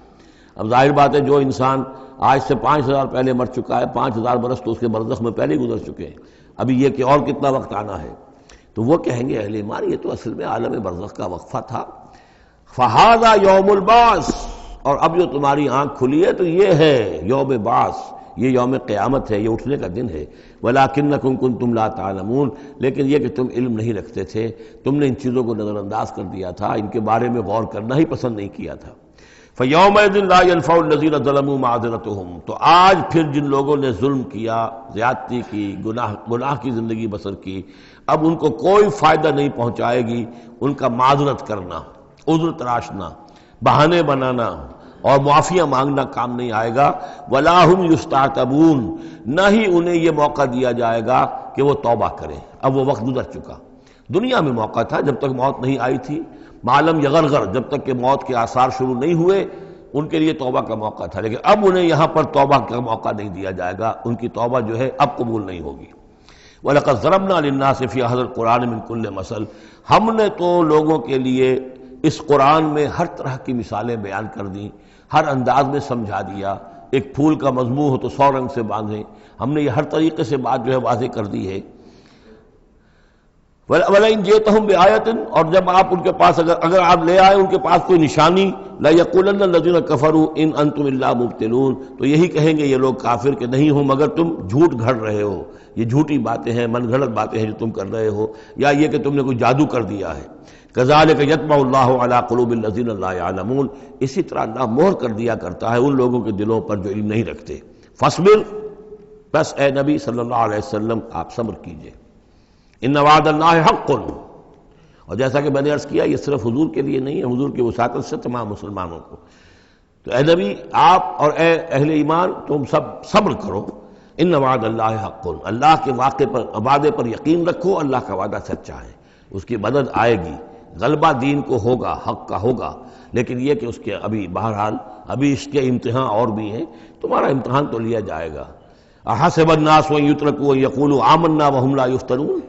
اب ظاہر بات ہے جو انسان آج سے 5000 پہلے مر چکا ہے، 5000 برس تو اس کے برزخ میں پہلے گزر چکے ہیں، ابھی یہ کہ اور کتنا وقت آنا ہے، تو وہ کہیں گے اہل ایمان یہ تو اصل میں عالم برزخ کا وقفہ تھا۔ فہذا یوم البعث، اور اب جو تمہاری آنکھ کھلی ہے تو یہ ہے یوم بعث، یہ یوم قیامت ہے، یہ اٹھنے کا دن ہے۔ وَلَٰكِنَّكُمْ كُنتُمْ لَا تَعْلَمُونَ، لیکن یہ کہ تم علم نہیں رکھتے تھے، تم نے ان چیزوں کو نظر انداز کر دیا تھا، ان کے بارے میں غور کرنا ہی پسند نہیں کیا تھا۔ فَيَوْمَئِذٍ لَا يَنفَعُ الَّذِينَ ظَلَمُوا مَعْذِرَتُهُمْ، تو آج پھر جن لوگوں نے ظلم کیا، زیادتی کی، گناہ کی زندگی بسر کی، اب ان کو کوئی فائدہ نہیں پہنچائے گی ان کا معذرت کرنا، عذر تراشنا، بہانے بنانا اور معافیاں مانگنا کام نہیں آئے گا۔ وَلَا هُمْ يُسْتَعْتَبُونَ، نہ ہی انہیں یہ موقع دیا جائے گا کہ وہ توبہ کریں، اب وہ وقت گزر چکا۔ دنیا میں موقع تھا جب تک موت نہیں آئی تھی، معلم یغرغر، جب تک کہ موت کے آثار شروع نہیں ہوئے ان کے لیے توبہ کا موقع تھا، لیکن اب انہیں یہاں پر توبہ کا موقع نہیں دیا جائے گا، ان کی توبہ جو ہے اب قبول نہیں ہوگی۔ وَلَقَدْ ضَرَبْنَا لِلنَّاسِ فِي هَذَا الْقُرْآنِ مِنْ كُلِّ مَثَلٍ، ہم نے تو لوگوں کے لیے اس قرآن میں ہر طرح کی مثالیں بیان کر دیں، ہر انداز میں سمجھا دیا۔ ایک پھول کا مضمون ہو تو 100 رنگ سے باندھیں، ہم نے یہ ہر طریقے سے بات جو ہے واضح کر دی ہے۔ وَلَئِنْ جِئْتَهُمْ بِآيَةٍ، اور جب آپ ان کے پاس اگر آپ لے آئے ان کے پاس کوئی نشانی، لَيَقُولَنَّ الَّذِينَ كَفَرُوا إِنْ أَنْتُمْ إِلَّا مُبْطِلُونَ، تو یہی کہیں گے یہ لوگ کافر کہ نہیں ہو مگر تم جھوٹ گھڑ رہے ہو، یہ جھوٹی باتیں ہیں، من گھڑت باتیں ہیں جو تم کر رہے ہو، یا یہ کہ تم نے کوئی جادو کر دیا ہے۔ كَذَلِكَ يَطْبَعُ اللَّهُ عَلَىٰ قُلُوبِ الَّذِينَ لَا يَعْلَمُونَ، اسی طرح اللہ مہر کر دیا کرتا ہے ان لوگوں کے دلوں پر جو علم نہیں رکھتے۔ فَاصْبِرْ، بس اے نبی صلی اللہ علیہ وسلم آپ صبر کیجئے۔ إِنَّ وَعْدَ اللَّهِ حَقٌّ، اور جیسا کہ میں نے عرض کیا یہ صرف حضور کے لیے نہیں ہے، حضور کی وساطت سے تمام مسلمانوں کو۔ تو اے نبی آپ اور اے اہل ایمان تم سب صبر کرو۔ ان وعد اللہ حق، اللہ کے وعدے پر یقین رکھو، اللہ کا وعدہ سچا ہے، اس کی مدد آئے گی، غلبہ دین کو ہوگا، حق کا ہوگا، لیکن یہ کہ اس کے ابھی بہرحال ابھی اس کے امتحان اور بھی ہیں، تمہارا امتحان تو لیا جائے گا۔ احسب الناس ان یترکوا ان یقولوا آمنا وهم لا یفتنون،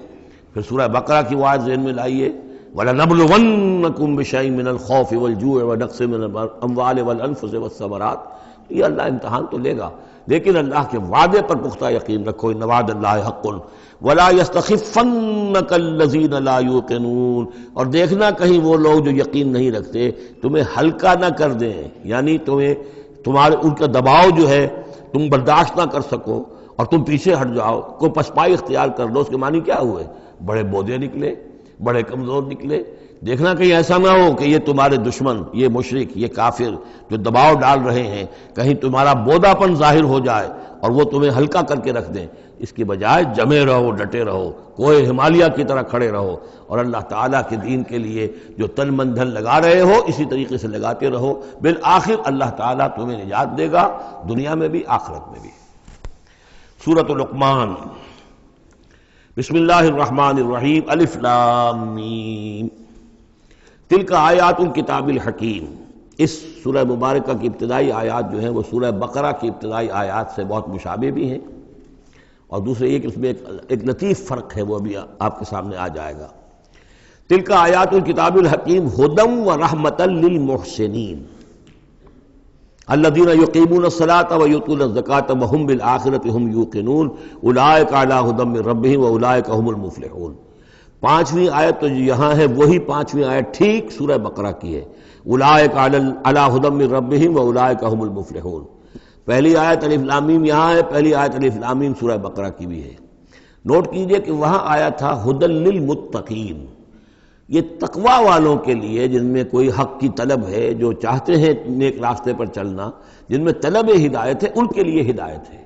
پھر سورہ بقرہ کی وہ آیت ذہن میں لائیے، وَلَنَبْلُوَنَّكُمْ بِشَيْءٍ مِّنَ الْخَوْفِ وَالْجُوعِ وَنَقْصٍ مِّنَ الْأَمْوَالِ وَالْأَنفُسِ وَالثَّمَرَاتِ، یہ اللہ امتحان تو لے گا، لیکن اللہ کے وعدے پر پختہ یقین رکھو۔ ان وعد اللہ حق ولا يستخفنك الذين لا يوقنون، اور دیکھنا کہیں وہ لوگ جو یقین نہیں رکھتے تمہیں ہلکا نہ کر دیں، یعنی تمہارے ان کا دباؤ جو ہے تم برداشت نہ کر سکو اور تم پیچھے ہٹ جاؤ، کو پسپائی اختیار کر لو۔ اس کے معنی کیا ہوئے؟ بڑے بودے نکلے، بڑے کمزور نکلے۔ دیکھنا کہیں ایسا نہ ہو کہ یہ تمہارے دشمن، یہ مشرک، یہ کافر جو دباؤ ڈال رہے ہیں، کہیں تمہارا بودا پن ظاہر ہو جائے اور وہ تمہیں ہلکا کر کے رکھ دیں۔ اس کی بجائے جمے رہو، ڈٹے رہو، کوہ ہمالیہ کی طرح کھڑے رہو، اور اللہ تعالیٰ کے دین کے لیے جو تن من دھن لگا رہے ہو اسی طریقے سے لگاتے رہو، بالآخر اللہ تعالیٰ تمہیں نجات دے گا، دنیا میں بھی آخرت میں بھی۔ سورۃ لقمان، بسم اللہ الرحمن الرحیم، الف لام میم، تلک آیات الکتاب الحکیم۔ اس سورہ مبارکہ کی ابتدائی آیات جو ہیں وہ سورہ بقرہ کی ابتدائی آیات سے بہت مشابہ بھی ہیں، اور دوسرے یہ کہ اس میں ایک لطیف فرق ہے، وہ بھی آپ کے سامنے آ جائے گا۔ تلک آیات الکتاب الحکیم ھدی ورحمۃ للمحسنین الذین یقیمون الصلاۃ ویؤتون الزکاۃ وہم بالآخرۃ ہم یوقنون اولئک علی ھدی من ربہم واولئک هم المفلحون۔ پانچویں آیت تو یہاں ہے وہی پانچویں آیت ٹھیک سورہ بقرہ کی ہے، اولئک علی ھدی من ربہم واولئک هم المفلحون۔ پہلی آیت الف لام میم یہاں ہے، پہلی آیت الف لام میم سورہ بقرہ کی بھی ہے۔ نوٹ کیجئے کہ وہاں آیا تھا ھدی للمتقین، یہ تقوی والوں کے لیے، جن میں کوئی حق کی طلب ہے، جو چاہتے ہیں نیک راستے پر چلنا، جن میں طلب ہدایت ہے، ان کے لیے ہدایت ہے۔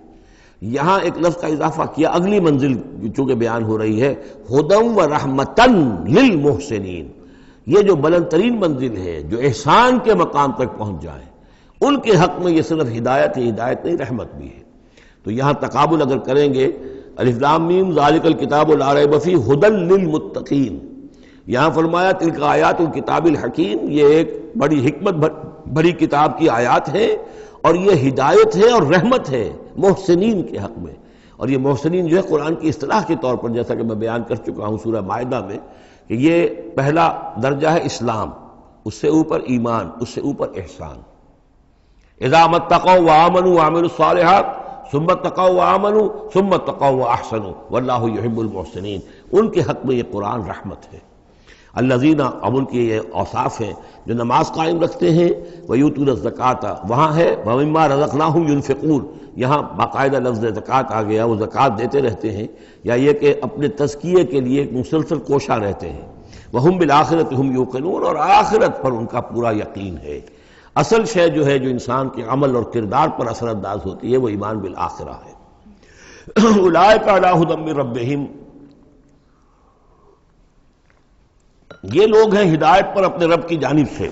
یہاں ایک لفظ کا اضافہ کیا، اگلی منزل چونکہ بیان ہو رہی ہے، ہدی و رحمتن للمحسنین، یہ جو بلند ترین منزل ہے، جو احسان کے مقام تک پہنچ جائیں، ان کے حق میں یہ صرف ہدایت ہی ہدایت نہیں، رحمت بھی ہے۔ تو یہاں تقابل اگر کریں گے، الف لام میم ذالک الکتاب لا ریب فیہ ھدی للمتقین، یہاں فرمایا تلک آیات الکتاب الحکیم، یہ ایک بڑی حکمت بھری کتاب کی آیات ہیں، اور یہ ہدایت ہے اور رحمت ہے محسنین کے حق میں۔ اور یہ محسنین جو ہے قرآن کی اصطلاح کے طور پر، جیسا کہ میں بیان کر چکا ہوں سورہ مائدہ میں، کہ یہ پہلا درجہ ہے اسلام، اس سے اوپر ایمان، اس سے اوپر احسان۔ اذا اتقوا وآمنوا وعملوا الصالحات ثم اتقوا وآمنوا ثم اتقوا واحسنوا واللہ یحب المحسنین، ان کے حق میں یہ قرآن رحمت ہے۔ الذین، اب ان کے یہ اوصاف ہیں جو نماز قائم رکھتے ہیں، ویؤتون الزکاۃ، وہاں ہے ومما رزقناہم ینفقون، یہاں باقاعدہ لفظ زکوٰۃ آ گیا، وہ زکوٰۃ دیتے رہتے ہیں، یا یہ کہ اپنے تزکیے کے لیے مسلسل کوشاں رہتے ہیں۔ وہم بالآخرۃ ہم یوقنون، اور آخرت پر ان کا پورا یقین ہے۔ اصل شے جو ہے جو انسان کے عمل اور کردار پر اثر انداز ہوتی ہے، وہ ایمان بالآخرہ ہے۔ اولئک علی ھدی من ربہم، یہ لوگ ہیں ہدایت پر اپنے رب کی جانب سے،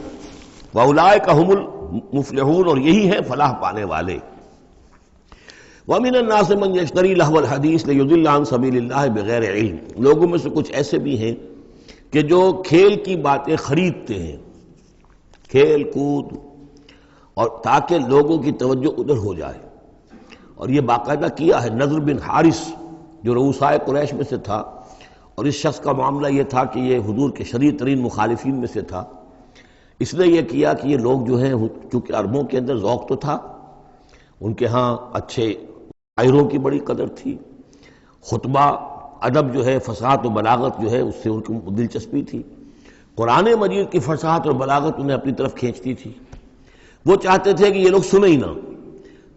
وَأُولَئِكَ هُمُ الْمُفْلِحُونَ، اور یہی ہیں فلاح پانے والے۔ وَمِنَ النَّاسِ مَن يَشْتَرِي لَهْوَ الْحَدِيثِ لِيُضِلَّ عَن سَبِيلِ اللَّهِ بِغَيْرِ عِلْمٍ، لوگوں میں سے کچھ ایسے بھی ہیں کہ جو کھیل کی باتیں خریدتے ہیں، کھیل کود، اور تاکہ لوگوں کی توجہ ادھر ہو جائے۔ اور یہ باقاعدہ کیا ہے نضر بن حارث، جو رؤسائے قریش میں سے تھا، اور اس شخص کا معاملہ یہ تھا کہ یہ حضور کے شدید ترین مخالفین میں سے تھا۔ اس نے یہ کیا کہ یہ لوگ جو ہیں، چونکہ عربوں کے اندر ذوق تو تھا، ان کے ہاں اچھے شاعروں کی بڑی قدر تھی، خطبہ ادب جو ہے، فصاحت و بلاغت جو ہے، اس سے ان کو دلچسپی تھی، قرآن مجید کی فصاحت اور بلاغت انہیں اپنی طرف کھینچتی تھی۔ وہ چاہتے تھے کہ یہ لوگ سنیں ہی نہ،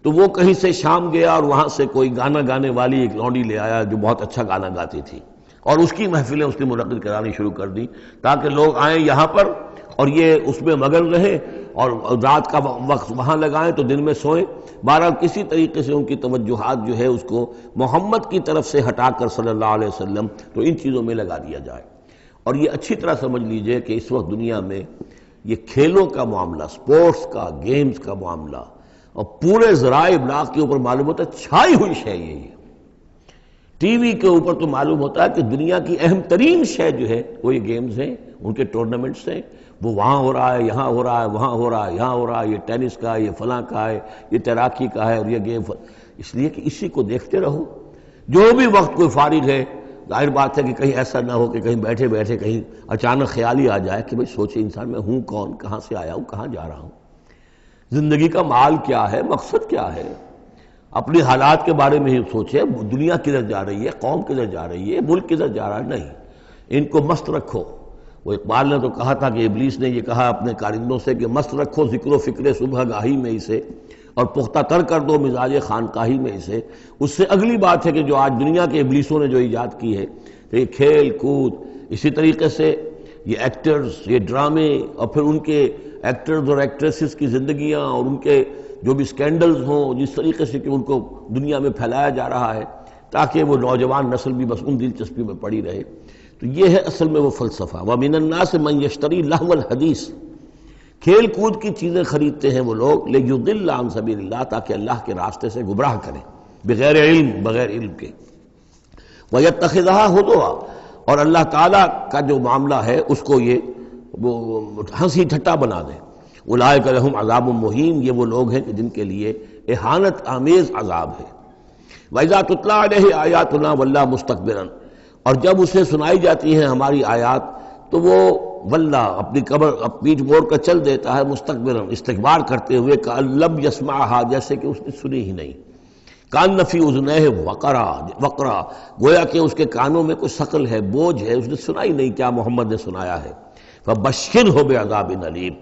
تو وہ کہیں سے شام گیا اور وہاں سے کوئی گانا گانے والی ایک لونڈی لے آیا جو بہت اچھا گانا گاتی تھی، اور اس کی محفلیں اس نے منعقد کرانی شروع کر دی، تاکہ لوگ آئیں یہاں پر اور یہ اس میں مگن رہیں، اور رات کا وقت وہاں لگائیں تو دن میں سوئیں۔ بہرحال کسی طریقے سے ان کی توجہات جو ہے اس کو محمد کی طرف سے ہٹا کر صلی اللہ علیہ وسلم تو ان چیزوں میں لگا دیا جائے۔ اور یہ اچھی طرح سمجھ لیجئے کہ اس وقت دنیا میں یہ کھیلوں کا معاملہ، سپورٹس کا، گیمز کا معاملہ، اور پورے ذرائع ابلاغ کے اوپر معلوم ہوتا ہے چھائی ہوئی شے یہ ہے۔ ٹی وی کے اوپر تو معلوم ہوتا ہے کہ دنیا کی اہم ترین شے جو ہے وہ یہ گیمز ہیں، ان کے ٹورنامنٹس ہیں، وہ وہاں ہو رہا ہے، یہاں ہو رہا ہے، وہاں ہو رہا ہے، یہاں ہو رہا ہے، یہ ٹینس کا ہے، یہ فلاں کا ہے، یہ تیراکی کا ہے، اور یہ گیم، اس لیے کہ اسی کو دیکھتے رہو۔ جو بھی وقت کوئی فارغ ہے، ظاہر بات ہے کہ کہیں ایسا نہ ہو کہ کہیں بیٹھے بیٹھے کہیں اچانک خیال ہی آ جائے کہ بھئی سوچے انسان میں ہوں کون، کہاں سے آیا ہوں، کہاں جا رہا ہوں، زندگی کا مال کیا ہے، مقصد کیا ہے، اپنی حالات کے بارے میں ہی سوچے، دنیا کدھر جا رہی ہے، قوم کدھر جا رہی ہے، ملک کدھر جا رہا ہے، نہیں، ان کو مست رکھو۔ وہ اقبال نے تو کہا تھا کہ ابلیس نے یہ کہا اپنے کارندوں سے کہ مست رکھو ذکر و فکر صبح گاہی میں اسے، اور پختہ تر کر دو مزاج خانقاہی میں اسے۔ اس سے اگلی بات ہے کہ جو آج دنیا کے ابلیسوں نے جو ایجاد کی ہے، کہ یہ کھیل کود، اسی طریقے سے یہ ایکٹرز، یہ ڈرامے، اور پھر ان کے ایکٹرز اور ایکٹریسز کی زندگیاں، اور ان کے جو بھی سکینڈلز ہوں، جس طریقے سے کہ ان کو دنیا میں پھیلایا جا رہا ہے تاکہ وہ نوجوان نسل بھی بس ان دلچسپی میں پڑی رہے، تو یہ ہے اصل میں وہ فلسفہ۔ وَمِنَ النَّاسِ مَن يَشْتَرِي لَهْوَ الْحَدِيثِ، کھیل کود کی چیزیں خریدتے ہیں وہ لوگ، لِيُضِلَّ عَن سَبِيلِ اللَّهِ، تاکہ اللہ کے راستے سے گمراہ کریں، بغیر علم، بغیر علم کے۔ وَيَتَّخِذَهَا هُزُوًا، اور اللہ تعالیٰ کا جو معاملہ ہے اس کو یہ ہنسی ٹھٹا بنا دیں۔ اولئک لہم عذاب مہین، یہ وہ لوگ ہیں کہ جن کے لیے اہانت آمیز عذاب ہے۔ وَإِذَا تُتْلَىٰ عَلَيْهِ آیاتنا وَلَّىٰ مُسْتَكْبِرًا، اور جب اسے سنائی جاتی ہیں ہماری آیات تو وہ ولّا، اپنی کمر پیٹھ موڑ کر چل دیتا ہے، مستکبرًا، استکبار کرتے ہوئے، کأن لم یسمعها، جیسے کہ اس نے سنی ہی نہیں، کأن فی اذنیہ وقرا، گویا کہ اس کے کانوں میں کوئی ثقل ہے، بوجھ ہے، اس نے سنا ہی نہیں کیا محمد نے سنایا ہے۔ فبشرہ بعذاب علیم،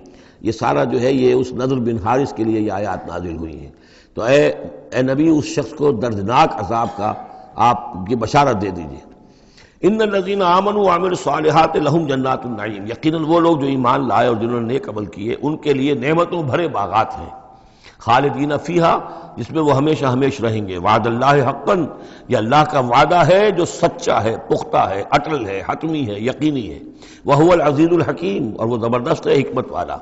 یہ سارا جو ہے یہ اس نضر بن حارث کے لیے یہ آیات نازل ہوئی ہیں۔ تو اے نبی، اس شخص کو دردناک عذاب کا آپ کی بشارت دے دیجئے۔ ان الذین آمنوا وعملوا الصالحات لہم جنات النعیم، یقیناً وہ لوگ جو ایمان لائے اور جنہوں نے نیک عمل کیے ان کے لیے نعمتوں بھرے باغات ہیں، خالدین فیہا، جس میں وہ ہمیشہ ہمیش رہیں گے۔ وعد اللہ حقا، یہ اللہ کا وعدہ ہے جو سچا ہے، پختہ ہے، اٹل ہے، حتمی ہے، یقینی ہے۔ وہو العزیز الحکیم، اور وہ زبردست ہے، حکمت والا۔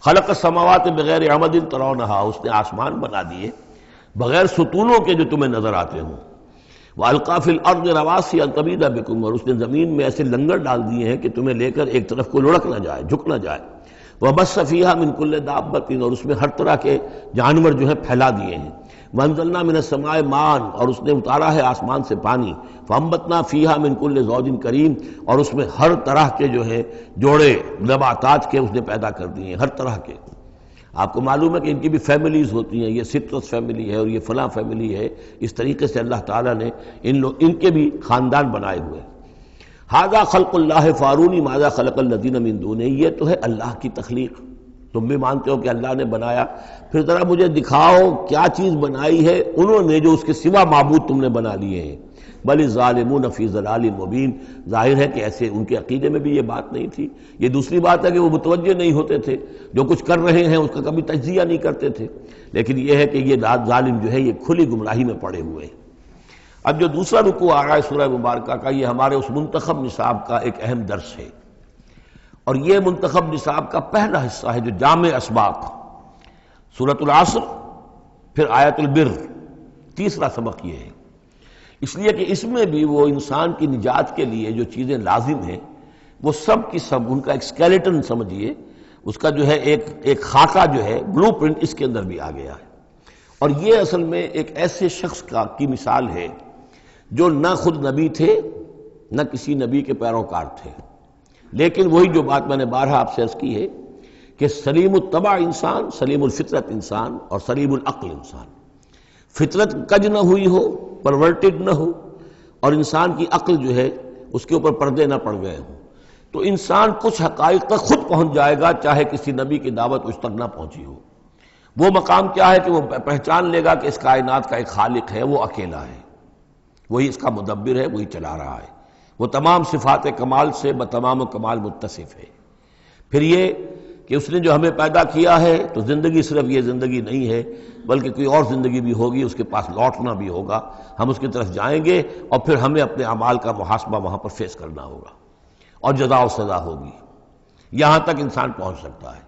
خلق السماوات بغیر عمد ترونہا، اس نے آسمان بنا دیے بغیر ستونوں کے جو تمہیں نظر آتے ہوں۔ وَأَلْقَى فِي الْأَرْضِ رَوَاسِيَ أَن تَمِيدَ بِكُمْ، اور اس نے زمین میں ایسے لنگر ڈال دیے ہیں کہ تمہیں لے کر ایک طرف کو لڑک نہ جائے، جھک نہ جائے۔ وَبَثَّ فِيهَا مِن كُلِّ دَابَّةٍ، اور اس میں ہر طرح کے جانور جو ہے پھیلا دیے ہیں۔ وَأَنزَلْنَا مِنَ السَّمَاءِ مَاءً، اور اس نے اتارا ہے آسمان سے پانی۔ فَأَنبَتْنَا فِيهَا مِن كُلِّ زَوْجٍ كَرِيمٍ، اور اس میں ہر طرح کے جو ہے جوڑے نباتات کے اس نے پیدا کر دیے ہیں، ہر طرح کے۔ آپ کو معلوم ہے کہ ان کی بھی فیملیز ہوتی ہیں، یہ سٹرس فیملی ہے اور یہ فلاں فیملی ہے، اس طریقے سے اللہ تعالیٰ نے ان کے بھی خاندان بنائے ہوئے۔ ھذا خلق اللہ فارونی ماذا خلق الذین من دونہ، یہ تو ہے اللہ کی تخلیق، تم بھی مانتے ہو کہ اللہ نے بنایا، پھر ذرا مجھے دکھاؤ کیا چیز بنائی ہے انہوں نے جو اس کے سوا معبود تم نے بنا لیے ہیں۔ بل الظالمون فی ضلال مبین، ظاہر ہے کہ ایسے ان کے عقیدے میں بھی یہ بات نہیں تھی۔ یہ دوسری بات ہے کہ وہ متوجہ نہیں ہوتے تھے، جو کچھ کر رہے ہیں اس کا کبھی تجزیہ نہیں کرتے تھے، لیکن یہ ہے کہ یہ ظالم جو ہے یہ کھلی گمراہی میں پڑے ہوئے ہیں۔ اب جو دوسرا رکوع آ رہا ہے سورہ مبارکہ کا، یہ ہمارے اس منتخب نصاب کا ایک اہم درس ہے، اور یہ منتخب نصاب کا پہلا حصہ ہے جو جامع اسباق، سورۃ العصر، پھر آیت البر، تیسرا سبق یہ ہے، اس لیے کہ اس میں بھی وہ انسان کی نجات کے لیے جو چیزیں لازم ہیں وہ سب کی سب ان کا ایک اسکیلیٹن سمجھیے، اس کا جو ہے ایک خاکہ جو ہے، بلو پرنٹ اس کے اندر بھی آ گیا ہے۔ اور یہ اصل میں ایک ایسے شخص کی مثال ہے جو نہ خود نبی تھے نہ کسی نبی کے پیروکار تھے، لیکن وہی جو بات میں نے بارہا آپ سے عرض کی ہے کہ سلیم الطبع انسان، سلیم الفطرت انسان، اور سلیم العقل انسان، فطرت کج نہ ہوئی ہو، پرورٹڈ نہ ہو، اور انسان کی عقل جو ہے اس کے اوپر پردے نہ پڑ گئے ہوں، تو انسان کچھ حقائق تک خود پہنچ جائے گا چاہے کسی نبی کی دعوت اس تک نہ پہنچی ہو۔ وہ مقام کیا ہے کہ وہ پہچان لے گا کہ اس کائنات کا ایک خالق ہے، وہ اکیلا ہے، وہی اس کا مدبر ہے، وہی چلا رہا ہے، وہ تمام صفات کمال سے بتمام کمال متصف ہے۔ پھر یہ کہ اس نے جو ہمیں پیدا کیا ہے تو زندگی صرف یہ زندگی نہیں ہے بلکہ کوئی اور زندگی بھی ہوگی، اس کے پاس لوٹنا بھی ہوگا، ہم اس کی طرف جائیں گے اور پھر ہمیں اپنے اعمال کا محاسبہ وہاں پر فیس کرنا ہوگا اور جزا و سزا ہوگی۔ یہاں تک انسان پہنچ سکتا ہے،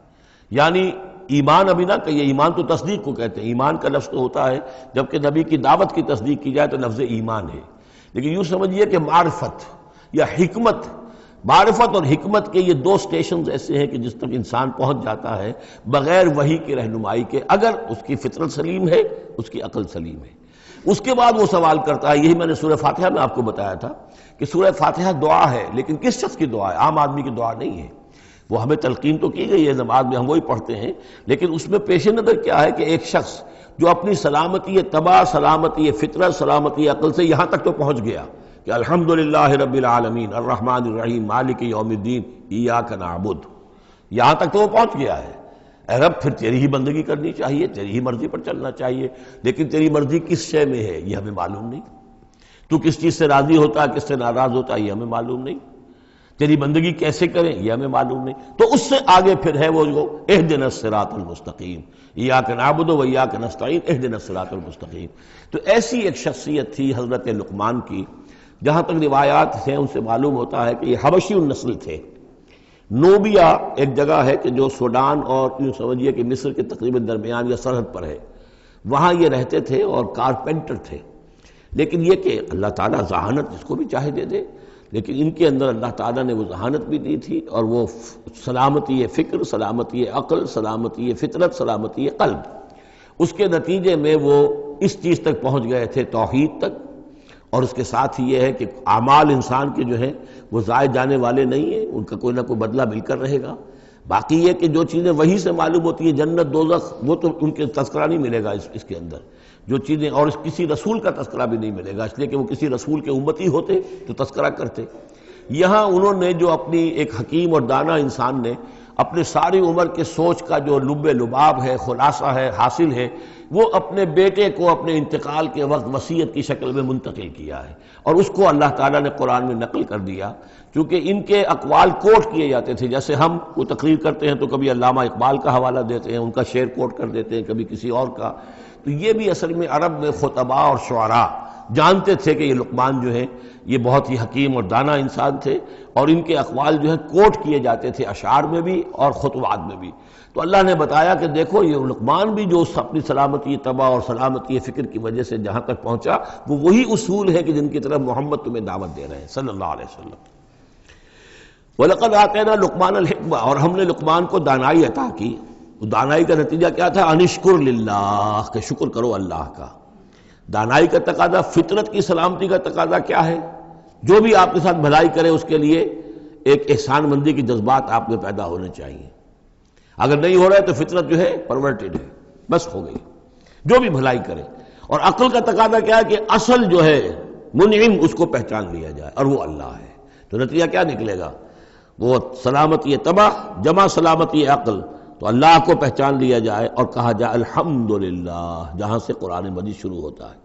یعنی ایمان ابھی نہ کہیے، ایمان تو تصدیق کو کہتے ہیں، ایمان کا لفظ تو ہوتا ہے جبکہ نبی کی دعوت کی تصدیق کی جائے تو لفظ ایمان ہے، لیکن یوں سمجھیے کہ معرفت یا حکمت، معرفت اور حکمت کے یہ دو سٹیشنز ایسے ہیں کہ جس تک انسان پہنچ جاتا ہے بغیر وحی کی رہنمائی کے، اگر اس کی فطرت سلیم ہے، اس کی عقل سلیم ہے۔ اس کے بعد وہ سوال کرتا ہے، یہی میں نے سورہ فاتحہ میں آپ کو بتایا تھا کہ سورہ فاتحہ دعا ہے، لیکن کس شخص کی دعا ہے؟ عام آدمی کی دعا نہیں ہے، وہ ہمیں تلقین تو کی گئی ہے، نماز میں ہم وہی پڑھتے ہیں، لیکن اس میں پیش نظر کیا ہے کہ ایک شخص جو اپنی سلامتی طبع، سلامتی فطرت، سلامتی عقل سے یہاں تک تو پہنچ گیا کہ الحمدللہ رب العالمین الرحمن الرحیم مالک یوم الدین ایاک نعبد، یہاں تک تو وہ پہنچ گیا ہے۔ اے رب پھر تیری ہی بندگی کرنی چاہیے، تیری ہی مرضی پر چلنا چاہیے، لیکن تیری مرضی کس شے میں ہے یہ ہمیں معلوم نہیں، تو کس چیز سے راضی ہوتا ہے، کس سے ناراض ہوتا ہے یہ ہمیں معلوم نہیں، تیری بندگی کیسے کریں یہ ہمیں معلوم نہیں۔ تو اس سے آگے پھر ہے وہ جو اہدنا الصراط المستقیم، ایاک نعبد و ایاک نستعین اہدنا الصراط المستقیم۔ تو ایسی ایک شخصیت تھی حضرت لقمان کی، جہاں تک روایات ہیں ان سے معلوم ہوتا ہے کہ یہ حبشی النسل تھے۔ نوبیا ایک جگہ ہے کہ جو سوڈان اور یوں سمجھیے کہ مصر کے تقریباً درمیان یا سرحد پر ہے، وہاں یہ رہتے تھے اور کارپینٹر تھے، لیکن یہ کہ اللہ تعالیٰ ذہانت جس کو بھی چاہے دے دے، لیکن ان کے اندر اللہ تعالیٰ نے وہ ذہانت بھی دی تھی، اور وہ سلامتی فکر، سلامتی عقل، سلامتی فطرت، سلامتی قلب، اس کے نتیجے میں وہ اس چیز تک پہنچ گئے تھے، توحید تک۔ اور اس کے ساتھ ہی یہ ہے کہ اعمال انسان کے جو ہیں وہ ضائع جانے والے نہیں ہیں، ان کا کوئی نہ کوئی بدلہ مل کر رہے گا۔ باقی یہ کہ جو چیزیں وہی سے معلوم ہوتی ہیں، جنت دوزخ، وہ تو ان کے تذکرہ نہیں ملے گا اس کے اندر، جو چیزیں، اور کسی رسول کا تذکرہ بھی نہیں ملے گا، اس لیے کہ وہ کسی رسول کے امتی ہوتے تو تذکرہ کرتے۔ یہاں انہوں نے جو اپنی ایک حکیم اور دانا انسان نے اپنے ساری عمر کے سوچ کا جو لب لباب ہے، خلاصہ ہے، حاصل ہے، وہ اپنے بیٹے کو اپنے انتقال کے وقت وصیت کی شکل میں منتقل کیا ہے، اور اس کو اللہ تعالیٰ نے قرآن میں نقل کر دیا، چونکہ ان کے اقوال کوٹ کیے جاتے تھے۔ جیسے ہم وہ تقریر کرتے ہیں تو کبھی علامہ اقبال کا حوالہ دیتے ہیں، ان کا شعر کوٹ کر دیتے ہیں، کبھی کسی اور کا، تو یہ بھی اصل میں عرب میں خطباء اور شعراء جانتے تھے کہ یہ لقمان جو ہے یہ بہت ہی حکیم اور دانا انسان تھے، اور ان کے اقوال جو ہے کوٹ کیے جاتے تھے اشعار میں بھی اور خطبات میں بھی۔ تو اللہ نے بتایا کہ دیکھو یہ لقمان بھی جو اپنی سلامتی طبع اور سلامتی فکر کی وجہ سے جہاں تک پہنچا، وہ وہی اصول ہے کہ جن کی طرف محمد تمہیں دعوت دے رہے ہیں صلی اللہ علیہ وسلم۔ وَلَقَدْ آتَيْنَا لُقْمَانَ الْحِكْمَةَ، اور ہم نے لقمان کو دانائی عطا کی۔ دانائی کا نتیجہ کیا تھا؟ انشکر للہ، کہ شکر کرو اللہ کا۔ دانائی کا تقاضا، فطرت کی سلامتی کا تقاضا کیا ہے؟ جو بھی آپ کے ساتھ بھلائی کرے اس کے لیے ایک احسان مندی کی جذبات آپ میں پیدا ہونے چاہیے۔ اگر نہیں ہو رہا ہے تو فطرت جو ہے پرورٹڈ ہے، بس ہو گئی، جو بھی بھلائی کرے۔ اور عقل کا تقاضا کیا ہے کہ اصل جو ہے منعم اس کو پہچان لیا جائے، اور وہ اللہ ہے۔ تو نتیجہ کیا نکلے گا؟ وہ سلامتی طبع جمع سلامتی عقل، تو اللہ کو پہچان لیا جائے اور کہا جائے الحمدللہ، جہاں سے قرآن مجید شروع ہوتا ہے۔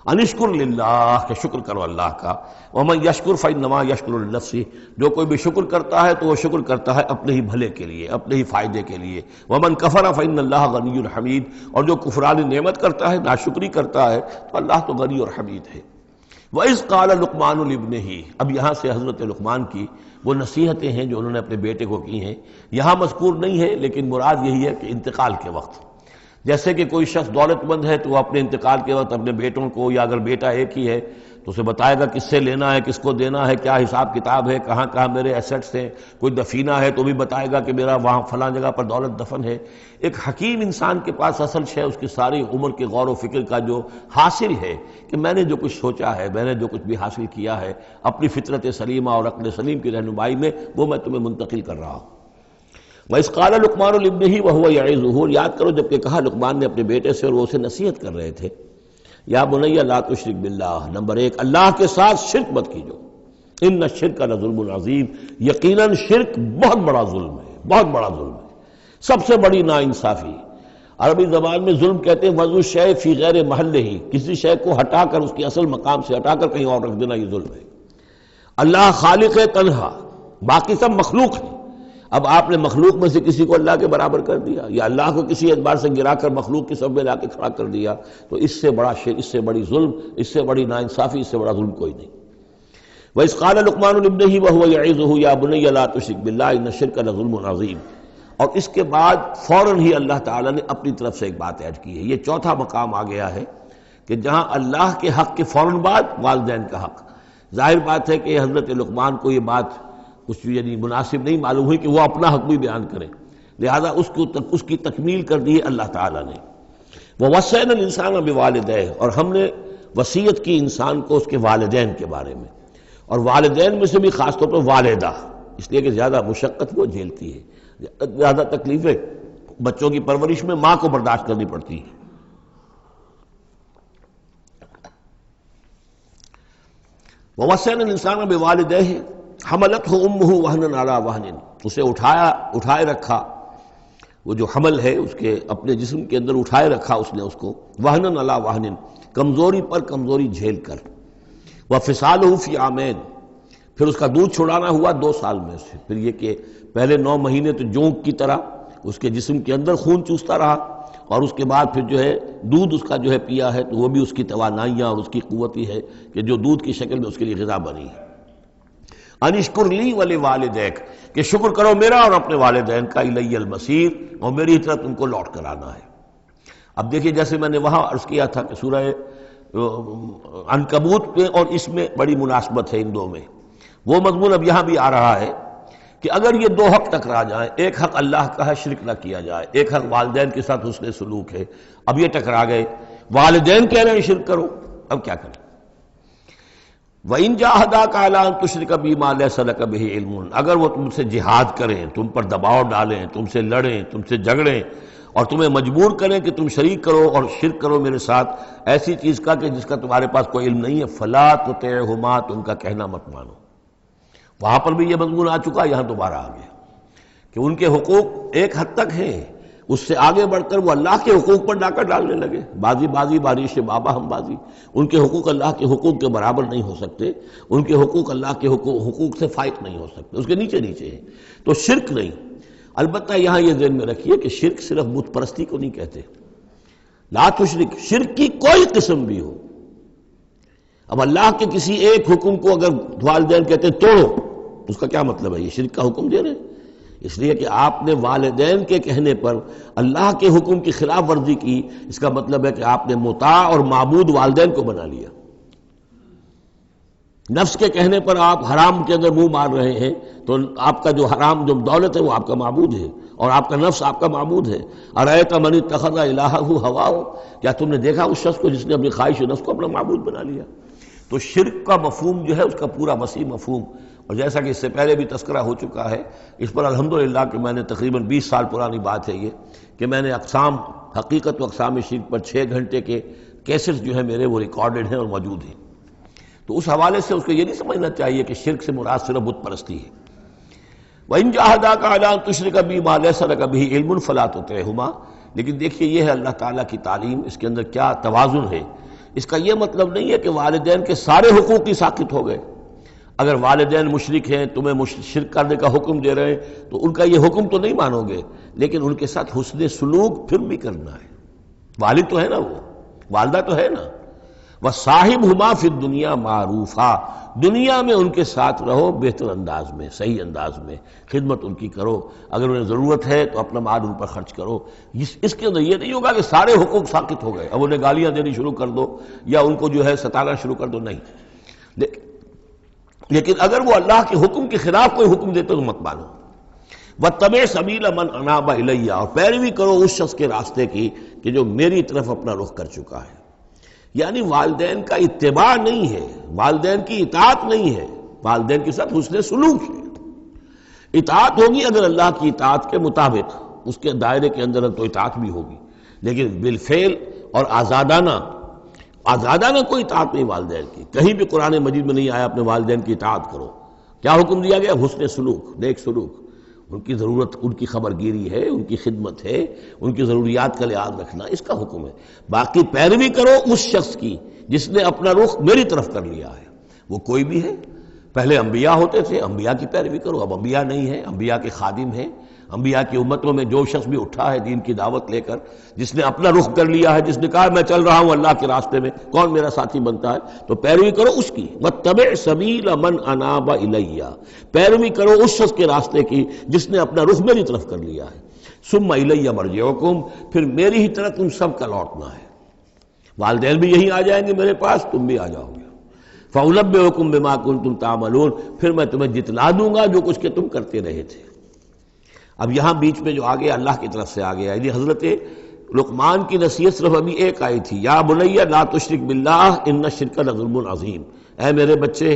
انشکر للہ، کہ شکر کرو اللہ کا۔ ومن یشکر فانما یشکر لنفسہ، جو کوئی بھی شکر کرتا ہے تو وہ شکر کرتا ہے اپنے ہی بھلے کے لیے، اپنے ہی فائدے کے لیے۔ ومن کفر فان اللہ غنی حمید، اور جو کفران نعمت کرتا ہے، ناشکری کرتا ہے، تو اللہ تو غنی اور حمید ہے۔ وَإِذْ قَالَ لُقْمَانُ لِابْنِهِ، اب یہاں سے حضرت لقمان کی وہ نصیحتیں ہیں جو انہوں نے اپنے بیٹے کو کی ہیں، یہاں مذکور نہیں ہے، لیکن مراد یہی ہے کہ انتقال کے وقت، جیسے کہ کوئی شخص دولت مند ہے تو وہ اپنے انتقال کے وقت اپنے بیٹوں کو، یا اگر بیٹا ایک ہی ہے تو اسے بتائے گا کس سے لینا ہے، کس کو دینا ہے، کیا حساب کتاب ہے، کہاں کہاں میرے ایسٹس ہیں۔ کوئی دفینہ ہے تو بھی بتائے گا کہ میرا وہاں فلاں جگہ پر دولت دفن ہے۔ ایک حکیم انسان کے پاس اصل شے اس کی ساری عمر کے غور و فکر کا جو حاصل ہے کہ میں نے جو کچھ سوچا ہے، میں نے جو کچھ بھی حاصل کیا ہے اپنی فطرت سلیمہ اور عقل سلیم کی رہنمائی میں، وہ میں تمہیں منتقل کر رہا ہوں۔ وَإِذْ قَالَ لُقْمَانُ لِابْنِهِ وَهُوَ يَعِظُهُ، یاد کرو جب کہ کہا لقمان نے اپنے بیٹے سے اور وہ اسے نصیحت کر رہے تھے، یا بنی لا تشرک باللہ، نمبر ایک اللہ کے ساتھ شرک مت کیجو، ان الشرک لظلم عظیم، یقیناً شرک بہت بڑا ظلم ہے، بہت بڑا ظلم ہے، سب سے بڑی ناانصافی۔ عربی زبان میں ظلم کہتے ہیں وضع الشیء فی غیر محلہ، کسی شے کو ہٹا کر اس کے اصل مقام سے ہٹا کر کہیں اور رکھ دینا، یہ ظلم ہے۔ اللہ خالق ہے تنہا، باقی سب مخلوق ہے، اب آپ نے مخلوق میں سے کسی کو اللہ کے برابر کر دیا، یا اللہ کو کسی اعتبار سے گرا کر مخلوق کی سب میں لا کے کھڑا کر دیا، تو اس سے بڑا شرک، اس سے بڑی ظلم، اس سے بڑی ناانصافی، اس سے بڑا ظلم کوئی نہیں۔ وَإِذْ قَالَ لُقْمَانُ لِابْنِهِ وَهُوَ يَعِظُهُ يَا بُنَيَّ لَا تُشْرِكْ بِاللَّهِ إِنَّ الشِّرْكَ لَظُلْمٌ عَظِيمٌ، اور اس کے بعد فوراً ہی اللہ تعالیٰ نے اپنی طرف سے ایک بات ایڈ کی ہے۔ یہ چوتھا مقام آ گیا ہے کہ جہاں اللہ کے حق کے فوراً بعد والدین کا حق۔ ظاہر بات ہے کہ حضرت لقمان کو یہ بات کچھ یعنی مناسب نہیں معلوم ہوئی کہ وہ اپنا حق بھی بیان کریں، لہذا اس کی تکمیل کر دی ہے اللہ تعالیٰ نے۔ وَوَصَّيْنَا الْإِنسَانَ بِوَالِدَيْهِ، اور ہم نے وصیت کی انسان کو اس کے والدین کے بارے میں، اور والدین میں سے بھی خاص طور پر والدہ، اس لیے کہ زیادہ مشقت وہ جھیلتی ہے، زیادہ تکلیفیں بچوں کی پرورش میں ماں کو برداشت کرنی پڑتی ہیں۔ وَوَصَّيْنَا الْإِنسَانَ بِوَالِدَيْهِ حملتہ امہ وہنا علی وہن، اسے اٹھائے رکھا، وہ جو حمل ہے اس کے اپنے جسم کے اندر اٹھائے رکھا اس نے اس کو، وہنا علی وہن، کمزوری پر کمزوری جھیل کر، وفصالہ فی عامین، پھر اس کا دودھ چھڑانا ہوا 2 سال میں سے۔ پھر یہ کہ پہلے 9 مہینے تو جونک کی طرح اس کے جسم کے اندر خون چوستا رہا، اور اس کے بعد پھر جو ہے دودھ اس کا جو ہے پیا ہے، تو وہ بھی اس کی توانائیاں اور اس کی قوت ہی ہے کہ جو دودھ کی شکل میں اس کے لیے غذا بنی ہے۔ انشکر لی ولوالدیک، کہ شکر کرو میرا اور اپنے والدین کا، الی المصیر، اور میری طرف تم کو لوٹ کر آنا ہے۔ اب دیکھیے جیسے میں نے وہاں عرض کیا تھا کہ سورہ عنکبوت میں اور اس میں بڑی مناسبت ہے ان دو میں، وہ مضمون اب یہاں بھی آ رہا ہے کہ اگر یہ 2 حق ٹکرا جائیں، ایک حق اللہ کا ہے شرک نہ کیا جائے، ایک حق والدین کے ساتھ حسن سلوک ہے، اب یہ ٹکرا گئے، والدین کہہ رہے ہیں شرک کرو، اب کیا کریں؟ وَإِن جَاهَدَاكَ عَلَىٰ أَن تُشْرِكَ بِي مَا لَيْسَ لَكَ بِهِ عِلْمٌ، اگر وہ تم سے جہاد کریں، تم پر دباؤ ڈالیں، تم سے لڑیں، تم سے جھگڑیں، اور تمہیں مجبور کریں کہ تم شریک کرو اور شرک کرو میرے ساتھ ایسی چیز کا کہ جس کا تمہارے پاس کوئی علم نہیں ہے، فَلَا تُطِعْهُمَا، تم کا کہنا مت مانو۔ وہاں پر بھی یہ مضمون آ چکا، یہاں دوبارہ آ گیا کہ ان کے حقوق ایک حد تک ہیں، اس سے آگے بڑھ کر وہ اللہ کے حقوق پر ڈاکہ ڈالنے لگے. بازی بازی بارش بابا ہم بازی. ان کے حقوق اللہ کے حقوق کے برابر نہیں ہو سکتے، ان کے حقوق اللہ کے حقوق سے فائق نہیں ہو سکتے، اس کے نیچے نیچے ہیں. تو شرک نہیں. البتہ یہاں یہ ذہن میں رکھیے کہ شرک صرف بت پرستی کو نہیں کہتے. لا تشرک، شرک کی کوئی قسم بھی ہو. اب اللہ کے کسی ایک حکم کو اگر والدین کہتے ہیں توڑو، اس کا کیا مطلب ہے؟ یہ شرک کا حکم دے رہے ہیں. اس لیے کہ آپ نے والدین کے کہنے پر اللہ کے حکم کی خلاف ورزی کی، اس کا مطلب ہے کہ آپ نے مطاع اور معبود والدین کو بنا لیا. نفس کے کہنے پر آپ حرام کے اندر منہ مار رہے ہیں تو آپ کا جو حرام جو دولت ہے وہ آپ کا معبود ہے، اور آپ کا نفس آپ کا معبود ہے. ارأیت من اتخذ الہہ ہواہ، کیا تم نے دیکھا اس شخص کو جس نے اپنی خواہش نفس کو اپنا معبود بنا لیا؟ تو شرک کا مفہوم جو ہے اس کا پورا وسیع مفہوم، اور جیسا کہ اس سے پہلے بھی تذکرہ ہو چکا ہے، اس پر الحمدللہ کہ میں نے تقریباً 20 سال پرانی بات ہے یہ، کہ میں نے اقسام حقیقت و اقسام شرک پر 6 گھنٹے کے کیسٹس جو ہیں میرے وہ ریکارڈڈ ہیں اور موجود ہیں. تو اس حوالے سے اس کو یہ نہیں سمجھنا چاہیے کہ شرک سے مراد صرف بت پرستی ہے. وَإِن جَاهَدَاكَ عَلَىٰ أَن تُشْرِكَ بِي مَا لَيْسَ لَكَ بِهِ عِلْمٌ فَلَا تُطِعْهُمَا. لیکن دیکھیے یہ ہے اللہ تعالیٰ کی تعلیم، اس کے اندر کیا توازن ہے. اس کا یہ مطلب نہیں ہے کہ والدین کے سارے حقوق ہی ساقط ہو گئے. اگر والدین مشرک ہیں، تمہیں شرک کرنے کا حکم دے رہے ہیں تو ان کا یہ حکم تو نہیں مانو گے، لیکن ان کے ساتھ حسن سلوک پھر بھی کرنا ہے. والد تو ہے نا، وہ والدہ تو ہے نا. وَصَاحِبْهُمَا فِي الدُّنْيَا مَعْرُوفًا، دنیا میں ان کے ساتھ رہو بہتر انداز میں، صحیح انداز میں خدمت ان کی کرو. اگر انہیں ضرورت ہے تو اپنا مال ان پر خرچ کرو. اس کے اندر یہ نہیں ہوگا کہ سارے حقوق ساقط ہو گئے، اب انہیں گالیاں دینی شروع کر دو یا ان کو جو ہے ستانا شروع کر دو، نہیں. لیکن اگر وہ اللہ کے حکم کے خلاف کوئی حکم دیتے تو مت مانو. وَاتَّبِعْ سَبِيلَ مَنْ أَنَابَ إِلَيَّ، اور پیروی کرو اس شخص کے راستے کی کہ جو میری طرف اپنا رخ کر چکا ہے. یعنی والدین کا اتباع نہیں ہے، والدین کی اطاعت نہیں ہے، والدین کے ساتھ حسن سلوک ہے. اطاعت ہوگی اگر اللہ کی اطاعت کے مطابق، اس کے دائرے کے اندر تو اطاعت بھی ہوگی، لیکن بالفعل اور آزادانہ کوئی اطاعت نہیں والدین کی. کہیں بھی قرآن مجید میں نہیں آیا اپنے والدین کی اطاعت کرو. کیا حکم دیا گیا؟ حسن سلوک، نیک سلوک. ان کی ضرورت، ان کی خبر گیری ہے، ان کی خدمت ہے، ان کی ضروریات کا لحاظ رکھنا، اس کا حکم ہے. باقی پیروی کرو اس شخص کی جس نے اپنا رخ میری طرف کر لیا ہے، وہ کوئی بھی ہے. پہلے انبیاء ہوتے تھے، انبیاء کی پیروی کرو. اب انبیاء نہیں ہیں، انبیاء کے خادم ہیں. انبیاء کی امتوں میں جو شخص بھی اٹھا ہے دین کی دعوت لے کر، جس نے اپنا رخ کر لیا ہے، جس نے کہا میں چل رہا ہوں اللہ کے راستے میں، کون میرا ساتھی بنتا ہے، تو پیروی کرو اس کی. وَاتَّبِعْ سَبِيلَ مَنْ أَنَابَ إِلَيَّ، پیروی کرو اس شخص کے راستے کی جس نے اپنا رخ میری طرف کر لیا ہے. ثُمَّ إِلَيَّ مَرْجِعُكُمْ، پھر میری ہی طرف تم سب کا لوٹنا ہے. والدین بھی یہیں آ جائیں گے میرے پاس، تم بھی آ جاؤ گے. فَأُنَبِّئُكُم بِمَا كُنتُمْ تَعْمَلُونَ، پھر میں تمہیں جتلا دوں گا جو کچھ کہ تم کرتے رہے تھے. اب یہاں بیچ میں جو آگے اللہ کی طرف سے آگے آئی، حضرت لقمان کی نصیحت صرف ابھی ایک آئی تھی، یا بنی لا تشرک باللہ ان الشرک لظلم عظیم، اے میرے بچے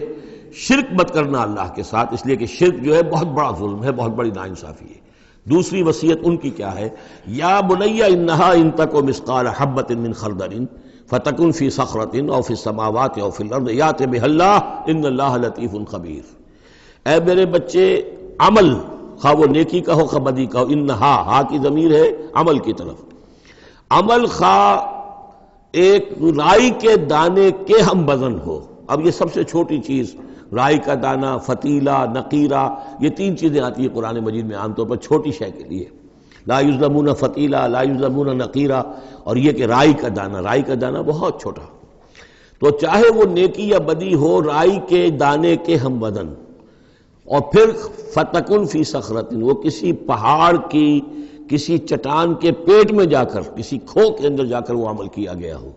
شرک مت کرنا اللہ کے ساتھ، اس لیے کہ شرک جو ہے بہت بڑا ظلم ہے، بہت بڑی ناانصافی ہے. دوسری وصیت ان کی کیا ہے؟ یا بنی انہا ان تک مثقال حبۃ من خردل فتکن فی صخرۃ او فی السماوات او فی الارض یأت بها اللہ ان اللہ لطیف خبیر. اے میرے بچے عمل، خواہ وہ نیکی کا ہو خواہ بدی کا ہو، انہا، ہا کی ضمیر ہے عمل کی طرف. عمل خواہ ایک رائی کے دانے کے ہم وزن ہو. اب یہ سب سے چھوٹی چیز، رائی کا دانہ، فتیلہ، نقیرہ، یہ 3 چیزیں آتی ہیں قرآن مجید میں عام طور پر چھوٹی شے کے لیے. لا یظلمون فتیلہ، لا یظلمون نقیرہ، اور یہ کہ رائی کا دانہ بہت چھوٹا. تو چاہے وہ نیکی یا بدی ہو، رائی کے دانے کے ہم وزن. اور پھر فتکن فی صخرۃ، وہ کسی پہاڑ کی، کسی چٹان کے پیٹ میں جا کر، کسی کھو کے اندر جا کر وہ عمل کیا گیا ہو.